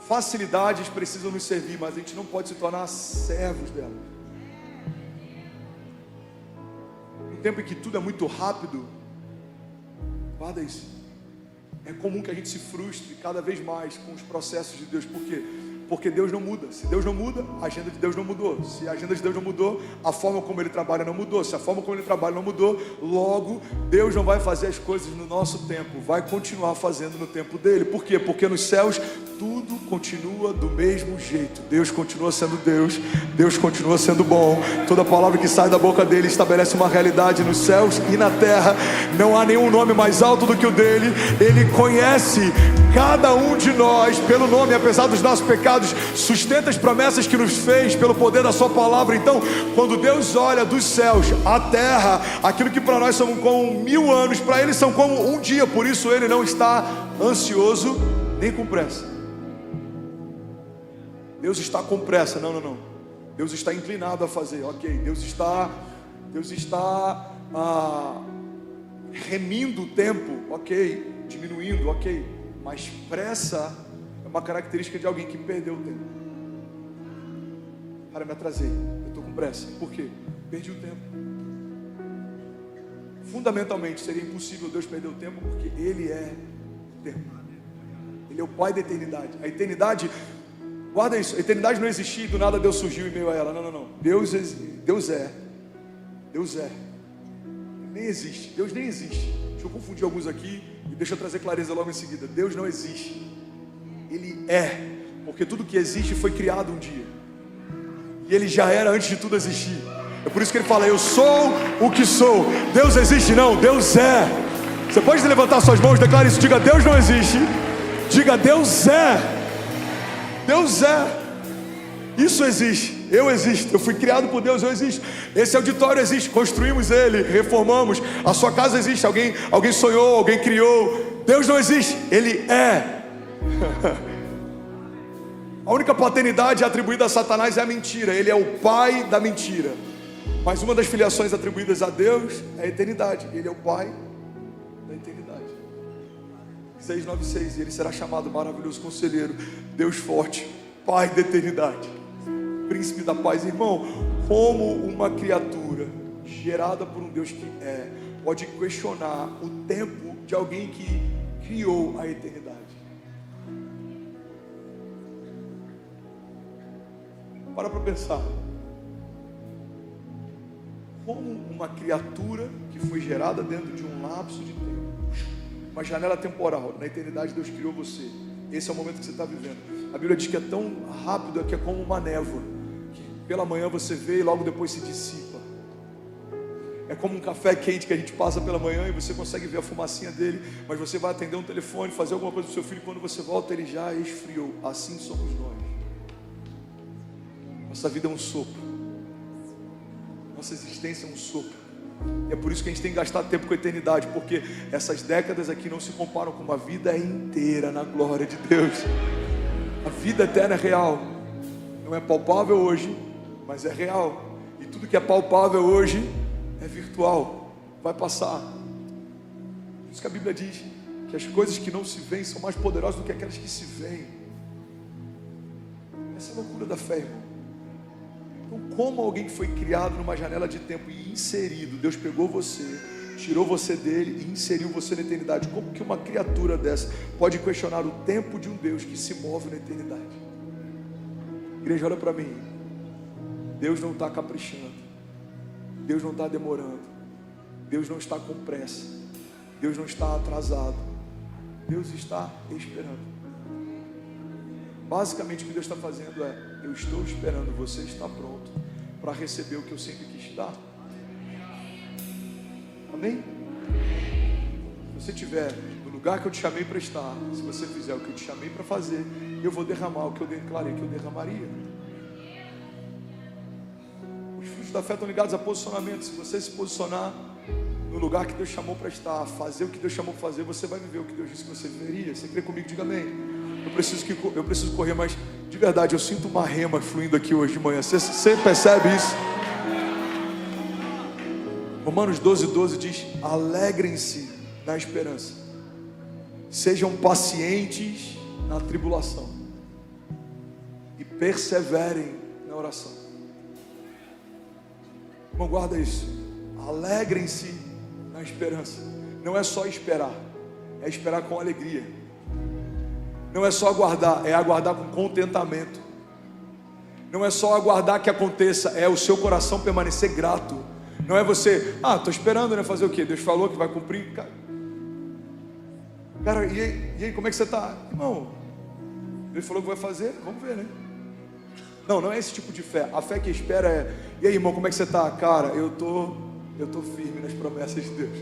Facilidades precisam nos servir, mas a gente não pode se tornar servos delas. No tempo em que tudo é muito rápido, guarda isso. É comum que a gente se frustre cada vez mais com os processos de Deus. Por quê? Porque Deus não muda. Se Deus não muda, a agenda de Deus não mudou. Se a agenda de Deus não mudou, a forma como Ele trabalha não mudou. Se a forma como Ele trabalha não mudou, logo, Deus não vai fazer as coisas no nosso tempo. Vai continuar fazendo no tempo dEle. Por quê? Porque nos céus tudo continua do mesmo jeito. Deus continua sendo Deus. Deus continua sendo bom. Toda palavra que sai da boca dEle estabelece uma realidade nos céus e na terra. Não há nenhum nome mais alto do que o dEle. Ele conhece cada um de nós pelo nome, apesar dos nossos pecados, sustenta as promessas que nos fez pelo poder da sua palavra. Então, quando Deus olha dos céus à terra, aquilo que para nós são como 1000 anos, para Ele são como um dia. Por isso Ele não está ansioso nem com pressa. Deus está com pressa, não. Deus está inclinado a fazer, ok. Deus está remindo o tempo, ok. Diminuindo, ok. Mas pressa é uma característica de alguém que perdeu o tempo. Cara, me atrasei, eu estou com pressa. Por quê? Perdi o tempo. Fundamentalmente seria impossível Deus perder o tempo, porque Ele é o tempo. Ele é o Pai da eternidade. A eternidade, guarda isso, a eternidade não existia e do nada Deus surgiu em meio a ela. Não. Deus é. Nem existe. Deus nem existe. Deixa eu confundir alguns aqui e deixa eu trazer clareza logo em seguida. Deus não existe. Ele é. Porque tudo que existe foi criado um dia. E Ele já era antes de tudo existir. É por isso que Ele fala: eu sou o que sou. Deus existe? Não, Deus é. Você pode levantar suas mãos, declare isso. Diga: Deus não existe. Diga: Deus é. Deus é. Isso existe. Eu existo. Eu fui criado por Deus, eu existo. Esse auditório existe. Construímos ele, reformamos. A sua casa existe. Alguém sonhou, alguém criou. Deus não existe. Ele é. A única paternidade atribuída a Satanás é a mentira. Ele é o pai da mentira. Mas uma das filiações atribuídas a Deus é a eternidade. Ele é o pai da eternidade. 6:9:6. E Ele será chamado maravilhoso conselheiro, Deus forte, Pai da eternidade, Príncipe da paz. Irmão, como uma criatura gerada por um Deus que pode questionar o tempo de alguém que criou a eternidade. Para pensar. Como uma criatura que foi gerada dentro de um lapso de tempo, uma janela temporal, na eternidade Deus criou você. Esse é o momento que você está vivendo. A Bíblia diz que é tão rápido que é como uma névoa, que pela manhã você vê e logo depois se dissipa. É como um café quente que a gente passa pela manhã e você consegue ver a fumacinha dele, mas você vai atender um telefone, fazer alguma coisa do seu filho, e quando você volta ele já esfriou. Assim somos nós. Nossa vida é um sopro. Nossa existência é um sopro. E é por isso que a gente tem gastado tempo com a eternidade, porque essas décadas aqui não se comparam com uma vida inteira na glória de Deus. A vida eterna é real. Não é palpável hoje, mas é real. E tudo que é palpável hoje é virtual, vai passar. Por isso que a Bíblia diz que as coisas que não se veem são mais poderosas do que aquelas que se veem. Essa é a loucura da fé, irmão. Então, como alguém que foi criado numa janela de tempo e inserido, Deus pegou você, tirou você dele e inseriu você na eternidade. Como que uma criatura dessa pode questionar o tempo de um Deus que se move na eternidade? Igreja, olha para mim. Deus não está caprichando. Deus não está demorando. Deus não está com pressa. Deus não está atrasado. Deus está esperando. Basicamente o que Deus está fazendo é: eu estou esperando você estar pronto para receber o que eu sempre quis te dar. Amém? Se você estiver no lugar que eu te chamei para estar, se você fizer o que eu te chamei para fazer, eu vou derramar o que eu declarei que eu derramaria. Os frutos da fé estão ligados a posicionamento. Se você se posicionar no lugar que Deus chamou para estar, fazer o que Deus chamou para fazer, você vai viver o que Deus disse que você viveria. Você crê comigo? Diga amém. Eu preciso correr, mas de verdade eu sinto uma rema fluindo aqui hoje de manhã. Você percebe isso? Romanos 12:12 diz: alegrem-se na esperança, sejam pacientes na tribulação e perseverem na oração. Irmão, guarda isso. Alegrem-se na esperança. Não é só esperar, é esperar com alegria. Não é só aguardar, é aguardar com contentamento. Não é só aguardar que aconteça, é o seu coração permanecer grato. Não é você, estou esperando, né? Fazer o quê? Deus falou que vai cumprir. Cara, e aí, como é que você está? Irmão, Deus falou que vai fazer, vamos ver, né? Não é esse tipo de fé. A fé que espera é: e aí, irmão, como é que você está? Cara, eu tô firme nas promessas de Deus.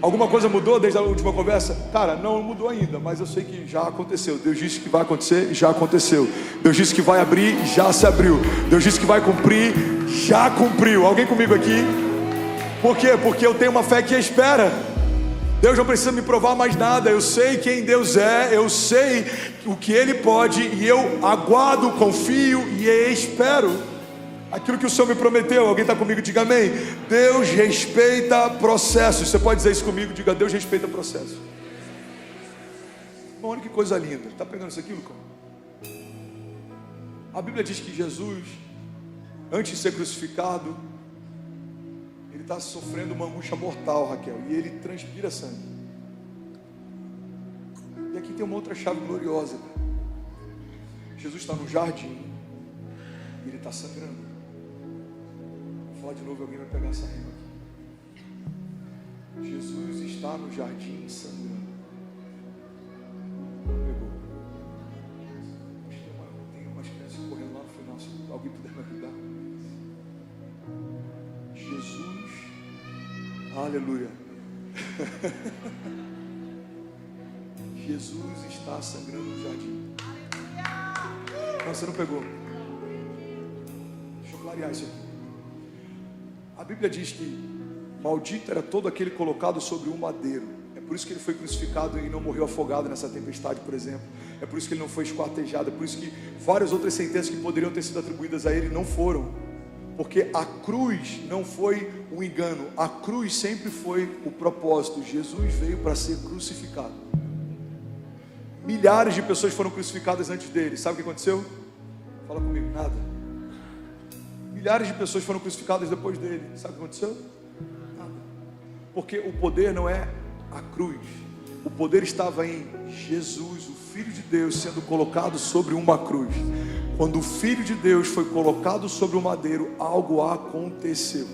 Alguma coisa mudou desde a última conversa? Cara, não mudou ainda, mas eu sei que já aconteceu. Deus disse que vai acontecer, já aconteceu. Deus disse que vai abrir, já se abriu. Deus disse que vai cumprir, já cumpriu. Alguém comigo aqui? Por quê? Porque eu tenho uma fé que espera. Deus não precisa me provar mais nada. Eu sei quem Deus é, eu sei o que Ele pode, e eu aguardo, confio e espero aquilo que o Senhor me prometeu. Alguém está comigo? Diga amém. Deus respeita processos. Você pode dizer isso comigo? Diga: Deus respeita processos. Olha que coisa linda. Está pegando isso aqui, Lucão? A Bíblia diz que Jesus, antes de ser crucificado, ele está sofrendo uma angústia mortal, Raquel, e ele transpira sangue. E aqui tem uma outra chave gloriosa. Jesus está no jardim e ele está sangrando. Falar de novo, alguém vai pegar essa rima aqui. Jesus está no jardim sangrando. Não pegou. Tem umas crianças correndo lá no final. Se alguém puder me ajudar. Jesus, aleluia. Jesus está sangrando no jardim. Não, você não pegou. Deixa eu clarear isso aqui. A Bíblia diz que maldito era todo aquele colocado sobre um madeiro. É por isso que ele foi crucificado e não morreu afogado nessa tempestade, por exemplo. É por isso que ele não foi esquartejado. É por isso que várias outras sentenças que poderiam ter sido atribuídas a ele não foram. Porque a cruz não foi um engano. A cruz sempre foi o propósito. Jesus veio para ser crucificado. Milhares de pessoas foram crucificadas antes dele. Sabe o que aconteceu? Fala comigo, nada. Milhares de pessoas foram crucificadas depois dele. Sabe o que aconteceu? Nada. Porque o poder não é a cruz. O poder estava em Jesus, o Filho de Deus, sendo colocado sobre uma cruz. Quando o Filho de Deus foi colocado sobre o madeiro, algo aconteceu.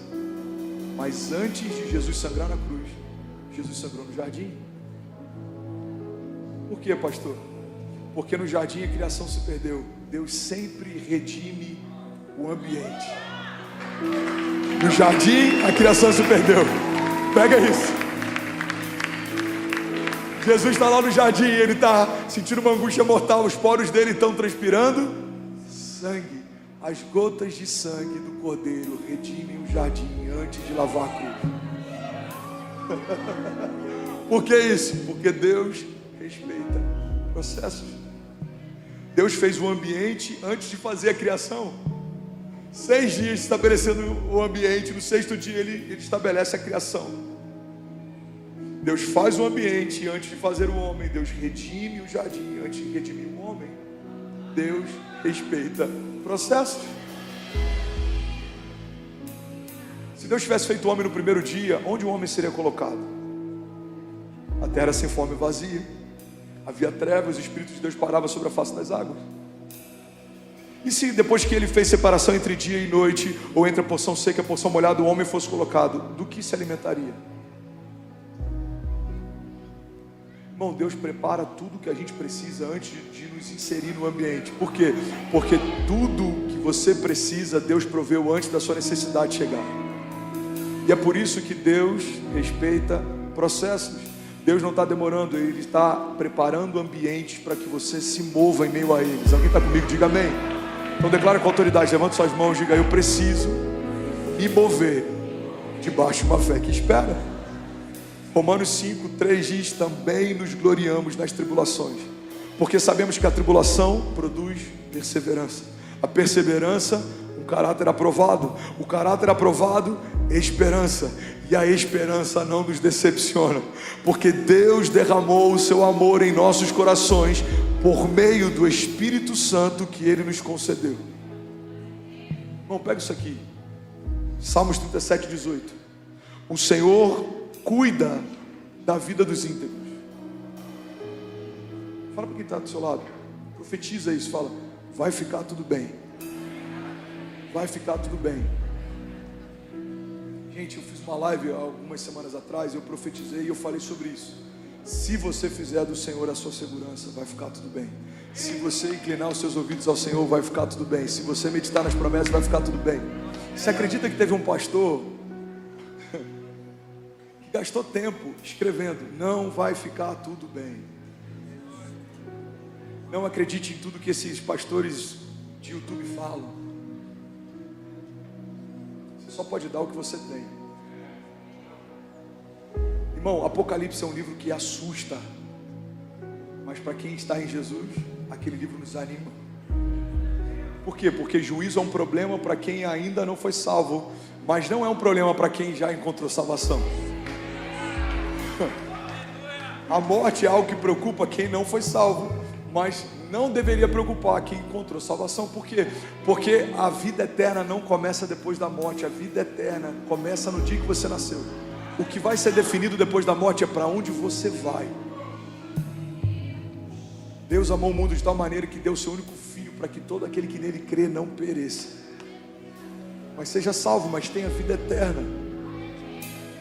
Mas antes de Jesus sangrar na cruz, Jesus sangrou no jardim. Por quê, pastor? Porque no jardim a criação se perdeu. Deus sempre redime o ambiente. No jardim a criação se perdeu. Pega isso. Jesus está lá no jardim, ele está sentindo uma angústia mortal, os poros dele estão transpirando sangue. As gotas de sangue do Cordeiro redimem o jardim antes de lavar a cruz. Por que isso? Porque Deus respeita processos. Deus fez o ambiente antes de fazer a criação. 6 dias estabelecendo o ambiente, no 6º dia ele estabelece a criação. Deus faz o ambiente antes de fazer o homem. Deus redime o jardim antes de redimir o homem. Deus respeita processos. Se Deus tivesse feito o homem no primeiro dia, onde o homem seria colocado? A terra sem forma e vazia. Havia trevas, o Espírito de Deus parava sobre a face das águas. E se depois que ele fez separação entre dia e noite, ou entre a porção seca e a porção molhada, o homem fosse colocado, do que se alimentaria? Irmão, Deus prepara tudo que a gente precisa antes de nos inserir no ambiente. Por quê? Porque tudo que você precisa, Deus proveu antes da sua necessidade chegar. E é por isso que Deus respeita processos. Deus não está demorando, Ele está preparando ambientes para que você se mova em meio a eles. Alguém está comigo? Diga amém. Então declara com autoridade, levanta suas mãos, diga: eu preciso me mover debaixo de uma fé que espera. Romanos 5:3 diz: também nos gloriamos nas tribulações, porque sabemos que a tribulação produz perseverança. A perseverança, um caráter aprovado. O caráter aprovado, esperança. E a esperança não nos decepciona, porque Deus derramou o seu amor em nossos corações por meio do Espírito Santo que Ele nos concedeu. Irmão, pega isso aqui. Salmos 37:18. O Senhor cuida da vida dos íntegros. Fala para quem está do seu lado, profetiza isso, fala: vai ficar tudo bem. Vai ficar tudo bem. Gente, eu fiz uma live algumas semanas atrás, eu profetizei e eu falei sobre isso. Se você fizer do Senhor a sua segurança, vai ficar tudo bem. Se você inclinar os seus ouvidos ao Senhor, vai ficar tudo bem. Se você meditar nas promessas, vai ficar tudo bem. Você acredita que teve um pastor que gastou tempo escrevendo: não vai ficar tudo bem? Não acredite em tudo que esses pastores de YouTube falam. Você só pode dar o que você tem. Irmão, Apocalipse é um livro que assusta, mas para quem está em Jesus, aquele livro nos anima. Por quê? Porque juízo é um problema para quem ainda não foi salvo, mas não é um problema para quem já encontrou salvação. A morte é algo que preocupa quem não foi salvo, mas não deveria preocupar quem encontrou salvação. Por quê? Porque a vida eterna não começa depois da morte. A vida eterna começa no dia que você nasceu. O que vai ser definido depois da morte é para onde você vai. Deus amou o mundo de tal maneira que deu o seu único filho, para que todo aquele que nele crê não pereça, mas seja salvo, mas tenha vida eterna.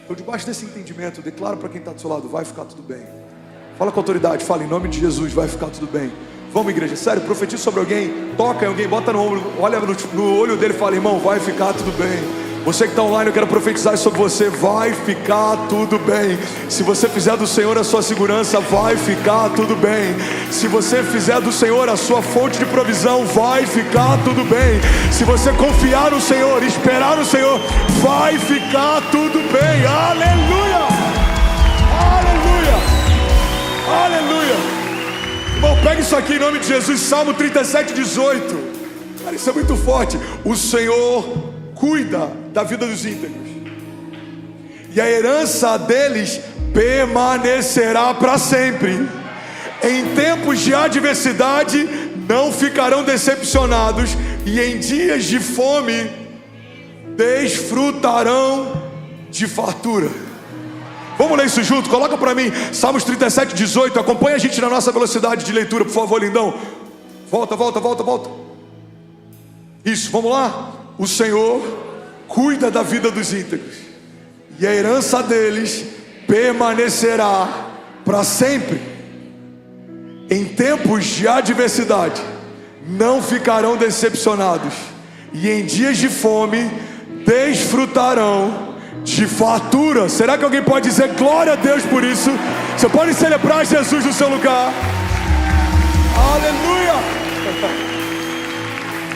Então, debaixo desse entendimento, declaro para quem está do seu lado: vai ficar tudo bem. Fala com autoridade, fala: em nome de Jesus, vai ficar tudo bem. Vamos, igreja, sério, profetiza sobre alguém, toca em alguém, bota no ombro, olha no olho dele e fala: irmão, vai ficar tudo bem. Você que está online, eu quero profetizar sobre você: vai ficar tudo bem. Se você fizer do Senhor a sua segurança, vai ficar tudo bem. Se você fizer do Senhor a sua fonte de provisão, vai ficar tudo bem. Se você confiar no Senhor, esperar no Senhor, vai ficar tudo bem. Aleluia! Aleluia! Aleluia! Irmão, pega isso aqui em nome de Jesus. Salmo 37:18. Cara, isso é muito forte. O Senhor cuida da vida dos íntegros, e a herança deles permanecerá para sempre. Em tempos de adversidade não ficarão decepcionados, e em dias de fome desfrutarão de fartura. Vamos ler isso junto? Coloca para mim, Salmos 37, 18. Acompanha a gente na nossa velocidade de leitura, por favor, lindão. Volta. Isso, vamos lá. O Senhor cuida da vida dos íntegros, e a herança deles permanecerá para sempre. Em tempos de adversidade não ficarão decepcionados, e em dias de fome desfrutarão de fartura. Será que alguém pode dizer glória a Deus por isso? Você pode celebrar Jesus no seu lugar. Aleluia.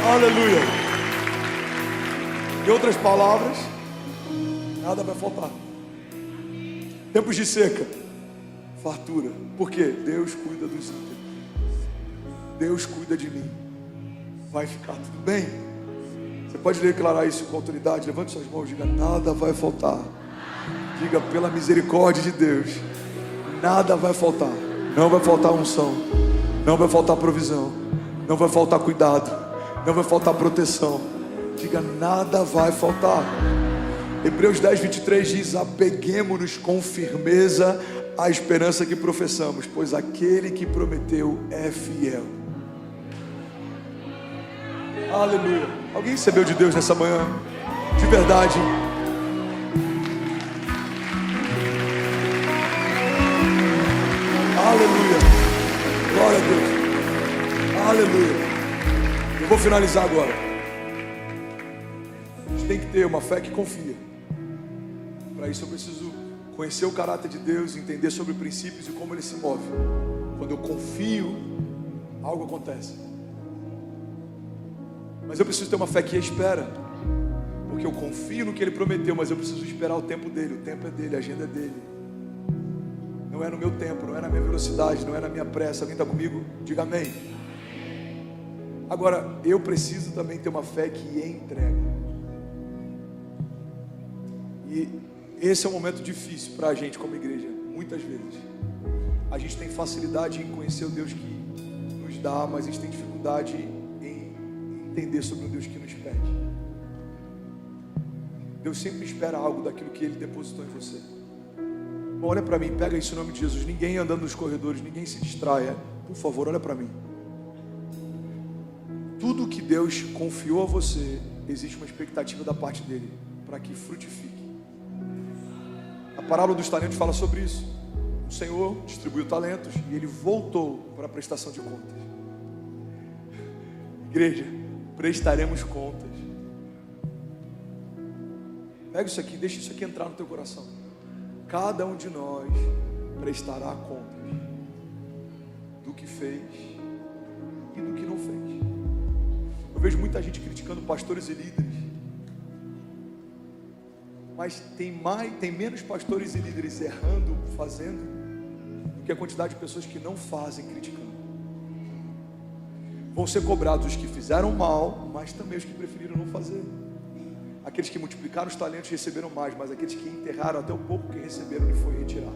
Aleluia. Em outras palavras, nada vai faltar. Tempos de seca, fartura. Por quê? Deus cuida dos íntegros. Deus cuida de mim. Vai ficar tudo bem. Você pode declarar isso com autoridade? Levante suas mãos e diga: nada vai faltar. Diga: pela misericórdia de Deus, nada vai faltar. Não vai faltar unção, não vai faltar provisão, não vai faltar cuidado, não vai faltar proteção. Diga: nada vai faltar. Hebreus 10, 23 diz: apeguemo-nos com firmeza à esperança que professamos, pois aquele que prometeu é fiel. Aleluia. Alguém recebeu de Deus nessa manhã? De verdade. Aleluia. Glória a Deus. Aleluia. Eu vou finalizar agora. A gente tem que ter uma fé que confia. Para isso eu preciso conhecer o caráter de Deus, entender sobre princípios e como Ele se move. Quando eu confio, algo acontece. Mas eu preciso ter uma fé que espera, porque eu confio no que Ele prometeu, mas eu preciso esperar o tempo dele. O tempo é dele, a agenda é dele. Não é no meu tempo, não é na minha velocidade, não é na minha pressa. Alguém está comigo? Diga amém. Agora, eu preciso também ter uma fé que entrega. E esse é um momento difícil para a gente como igreja. Muitas vezes a gente tem facilidade em conhecer o Deus que nos dá, mas a gente tem dificuldade em entender sobre o Deus que nos pede. Deus sempre espera algo daquilo que Ele depositou em você. Bom, olha para mim, pega isso em nome de Jesus. Ninguém andando nos corredores, ninguém se distraia. Por favor, olha para mim. Tudo que Deus confiou a você, existe uma expectativa da parte dele para que frutifique. A parábola dos talentos fala sobre isso. O Senhor distribuiu talentos e Ele voltou para a prestação de contas. Igreja, prestaremos contas. Pega isso aqui, deixa isso aqui entrar no teu coração. Cada um de nós prestará contas do que fez e do que não fez. Eu vejo muita gente criticando pastores e líderes, mas tem menos pastores e líderes errando, fazendo, do que a quantidade de pessoas que não fazem, criticando. Vão ser cobrados os que fizeram mal, mas também os que preferiram não fazer. Aqueles que multiplicaram os talentos receberam mais, mas aqueles que enterraram até o pouco que receberam lhe foi retirado.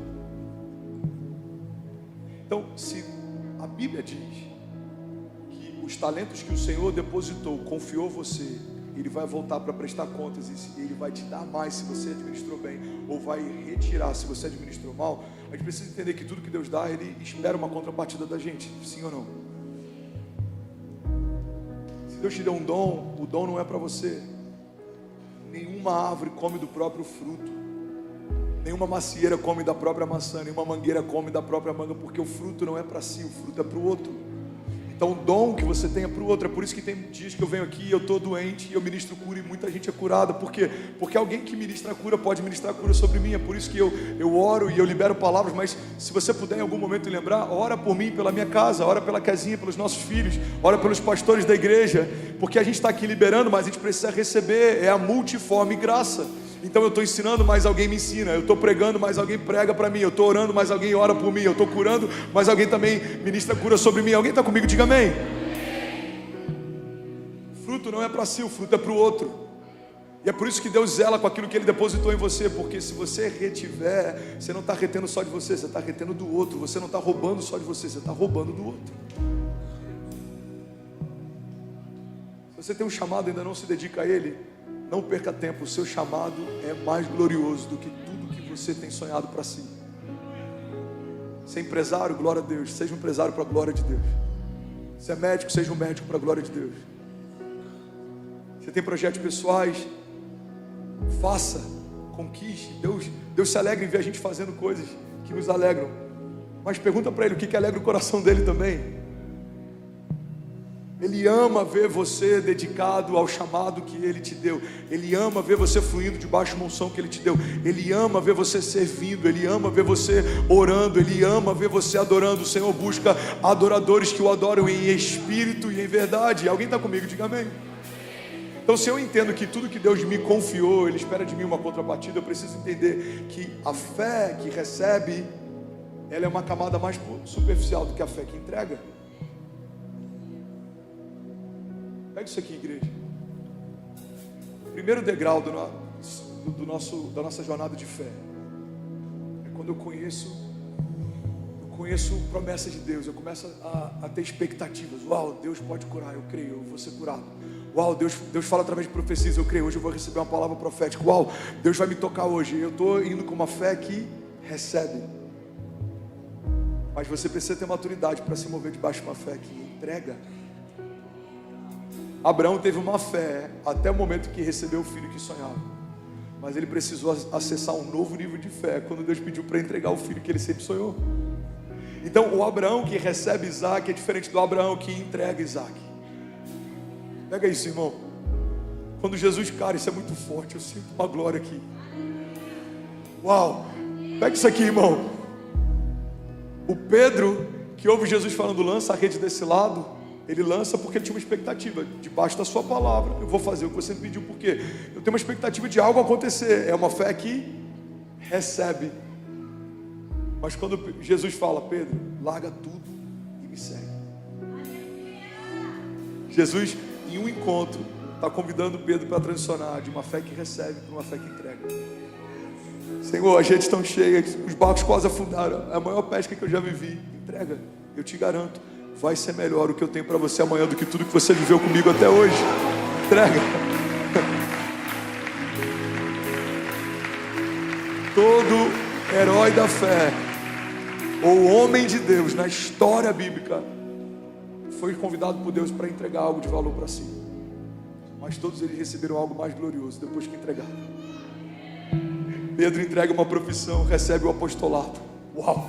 Então, se a Bíblia diz que os talentos que o Senhor depositou, confiou você, Ele vai voltar para prestar contas e Ele vai te dar mais se você administrou bem, ou vai retirar se você administrou mal. A gente precisa entender que tudo que Deus dá, Ele espera uma contrapartida da gente, sim ou não? Se Deus te deu um dom, o dom não é para você. Nenhuma árvore come do próprio fruto, nenhuma macieira come da própria maçã, nenhuma mangueira come da própria manga, porque o fruto não é para si, o fruto é para o outro. Então o dom que você tem é para o outro. É por isso que tem dias que eu venho aqui e eu estou doente e eu ministro cura e muita gente é curada. Por quê? Porque alguém que ministra a cura pode ministrar a cura sobre mim. É por isso que eu oro e eu libero palavras. Mas se você puder em algum momento lembrar, ora por mim, pela minha casa, ora pela Kezinha, pelos nossos filhos, ora pelos pastores da igreja, porque a gente está aqui liberando, mas a gente precisa receber. É a multiforme graça. Então eu estou ensinando, mas alguém me ensina. Eu estou pregando, mas alguém prega para mim. Eu estou orando, mas alguém ora por mim. Eu estou curando, mas alguém também ministra cura sobre mim. Alguém está comigo? Diga amém. O fruto não é para si, o fruto é para o outro. E é por isso que Deus zela com aquilo que Ele depositou em você. Porque se você retiver, você não está retendo só de você, você está retendo do outro. Você não está roubando só de você, você está roubando do outro. Se você tem um chamado e ainda não se dedica a ele, não perca tempo. O seu chamado é mais glorioso do que tudo que você tem sonhado para si. Se é empresário, glória a Deus, seja um empresário para a glória de Deus. Se é médico, seja um médico para a glória de Deus. Você tem projetos pessoais, faça, conquiste. Deus se alegra em ver a gente fazendo coisas que nos alegram. Mas pergunta para Ele o que alegra o coração dele também. Ele ama ver você dedicado ao chamado que Ele te deu. Ele ama ver você fluindo debaixo da unção que Ele te deu. Ele ama ver você servindo. Ele ama ver você orando. Ele ama ver você adorando. O Senhor busca adoradores que o adoram em espírito e em verdade. Alguém está comigo? Diga amém. Então, se eu entendo que tudo que Deus me confiou, Ele espera de mim uma contrapartida, eu preciso entender que a fé que recebe, ela é uma camada mais superficial do que a fé que entrega. Pega isso aqui, igreja. O primeiro degrau da nossa jornada de fé é quando eu conheço promessas de Deus. Eu começo a ter expectativas. Uau, Deus pode curar, eu creio, eu vou ser curado. Uau, Deus fala através de profecias, eu creio, hoje eu vou receber uma palavra profética. Uau, Deus vai me tocar hoje. Eu estou indo com uma fé que recebe. Mas você precisa ter maturidade para se mover debaixo de uma fé que entrega. Abraão teve uma fé até o momento que recebeu o filho que sonhava. Mas ele precisou acessar um novo nível de fé quando Deus pediu para entregar o filho que ele sempre sonhou. Então o Abraão que recebe Isaac é diferente do Abraão que entrega Isaac. Pega isso, irmão. Quando Jesus, cara, isso é muito forte, eu sinto uma glória aqui. Uau, pega isso aqui, irmão. O Pedro que ouve Jesus falando, lança a rede desse lado, ele lança porque ele tinha uma expectativa, debaixo da sua palavra, eu vou fazer o que você me pediu, porque eu tenho uma expectativa de algo acontecer. É uma fé que recebe. Mas quando Jesus fala, Pedro, larga tudo e me segue. Jesus, em um encontro, está convidando Pedro para transicionar de uma fé que recebe para uma fé que entrega. Senhor, a gente tão cheia, os barcos quase afundaram, é a maior pesca que eu já vivi. Entrega, eu te garanto, vai ser melhor o que eu tenho para você amanhã do que tudo que você viveu comigo até hoje. Entrega. Todo herói da fé ou homem de Deus na história bíblica foi convidado por Deus para entregar algo de valor para si. Mas todos eles receberam algo mais glorioso depois que entregaram. Pedro entrega uma profissão, recebe o apostolado. Uau!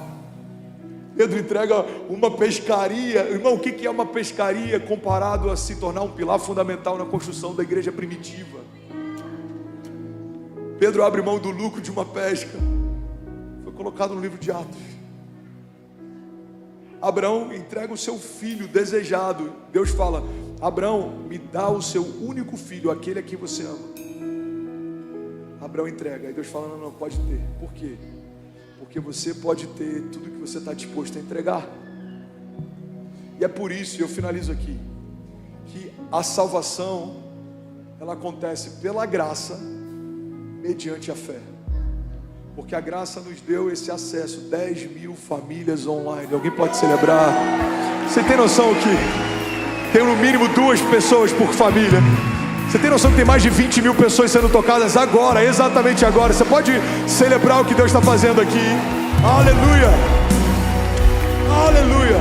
Pedro entrega uma pescaria. Irmão, o que é uma pescaria comparado a se tornar um pilar fundamental na construção da igreja primitiva? Pedro abre mão do lucro de uma pesca. Foi colocado no livro de Atos. Abraão entrega o seu filho desejado. Deus fala, Abraão, me dá o seu único filho, aquele a quem você ama. Abraão entrega. Aí Deus fala, não, pode ter. Por quê? Porque você pode ter tudo que você está disposto a entregar. E é por isso, e eu finalizo aqui, que a salvação, ela acontece pela graça, mediante a fé. Porque a graça nos deu esse acesso, 10.000 famílias online. Alguém pode celebrar? Você tem noção que tem no mínimo 2 pessoas por família? Você tem noção que tem mais de 20.000 pessoas sendo tocadas agora, exatamente agora? Você pode celebrar o que Deus está fazendo aqui? Aleluia! Aleluia!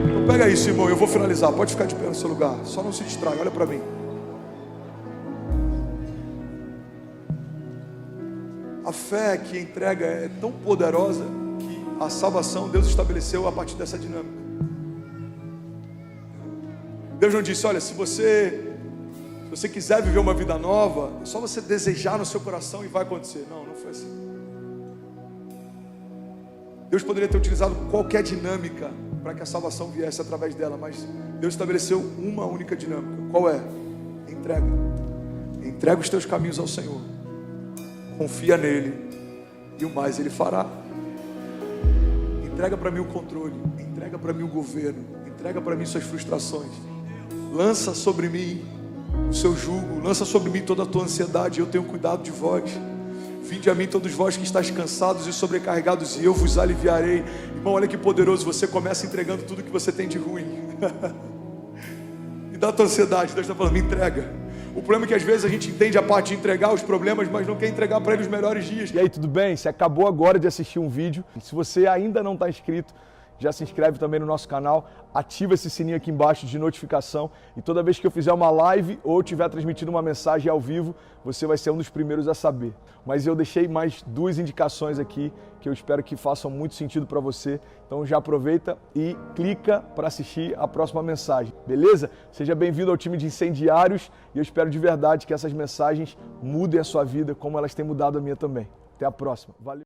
Então pega isso, irmão, eu vou finalizar. Pode ficar de pé no seu lugar, só não se distrai, olha para mim. A fé que entrega é tão poderosa que a salvação Deus estabeleceu a partir dessa dinâmica. Deus não disse, olha, se você quiser viver uma vida nova, é só você desejar no seu coração e vai acontecer. Não, não foi assim. Deus poderia ter utilizado qualquer dinâmica para que a salvação viesse através dela, mas Deus estabeleceu uma única dinâmica. Qual é? Entrega. Entrega os teus caminhos ao Senhor. Confia nele e o mais Ele fará. Entrega para mim o controle, entrega para mim o governo, entrega para mim suas frustrações. Lança sobre mim o seu jugo, lança sobre mim toda a tua ansiedade, eu tenho cuidado de vós. Vinde a mim todos vós que estáis cansados e sobrecarregados, e eu vos aliviarei. Irmão, olha que poderoso, você começa entregando tudo que você tem de ruim. Me dá a tua ansiedade, Deus está falando, me entrega. O problema é que às vezes a gente entende a parte de entregar os problemas, mas não quer entregar para ele os melhores dias. E aí, tudo bem? Você acabou agora de assistir um vídeo. Se você ainda não está inscrito, já se inscreve também no nosso canal, ativa esse sininho aqui embaixo de notificação e toda vez que eu fizer uma live ou estiver transmitindo uma mensagem ao vivo, você vai ser um dos primeiros a saber. Mas eu deixei mais 2 indicações aqui que eu espero que façam muito sentido para você. Então já aproveita e clica para assistir a próxima mensagem, beleza? Seja bem-vindo ao time de incendiários e eu espero de verdade que essas mensagens mudem a sua vida como elas têm mudado a minha também. Até a próxima. Valeu!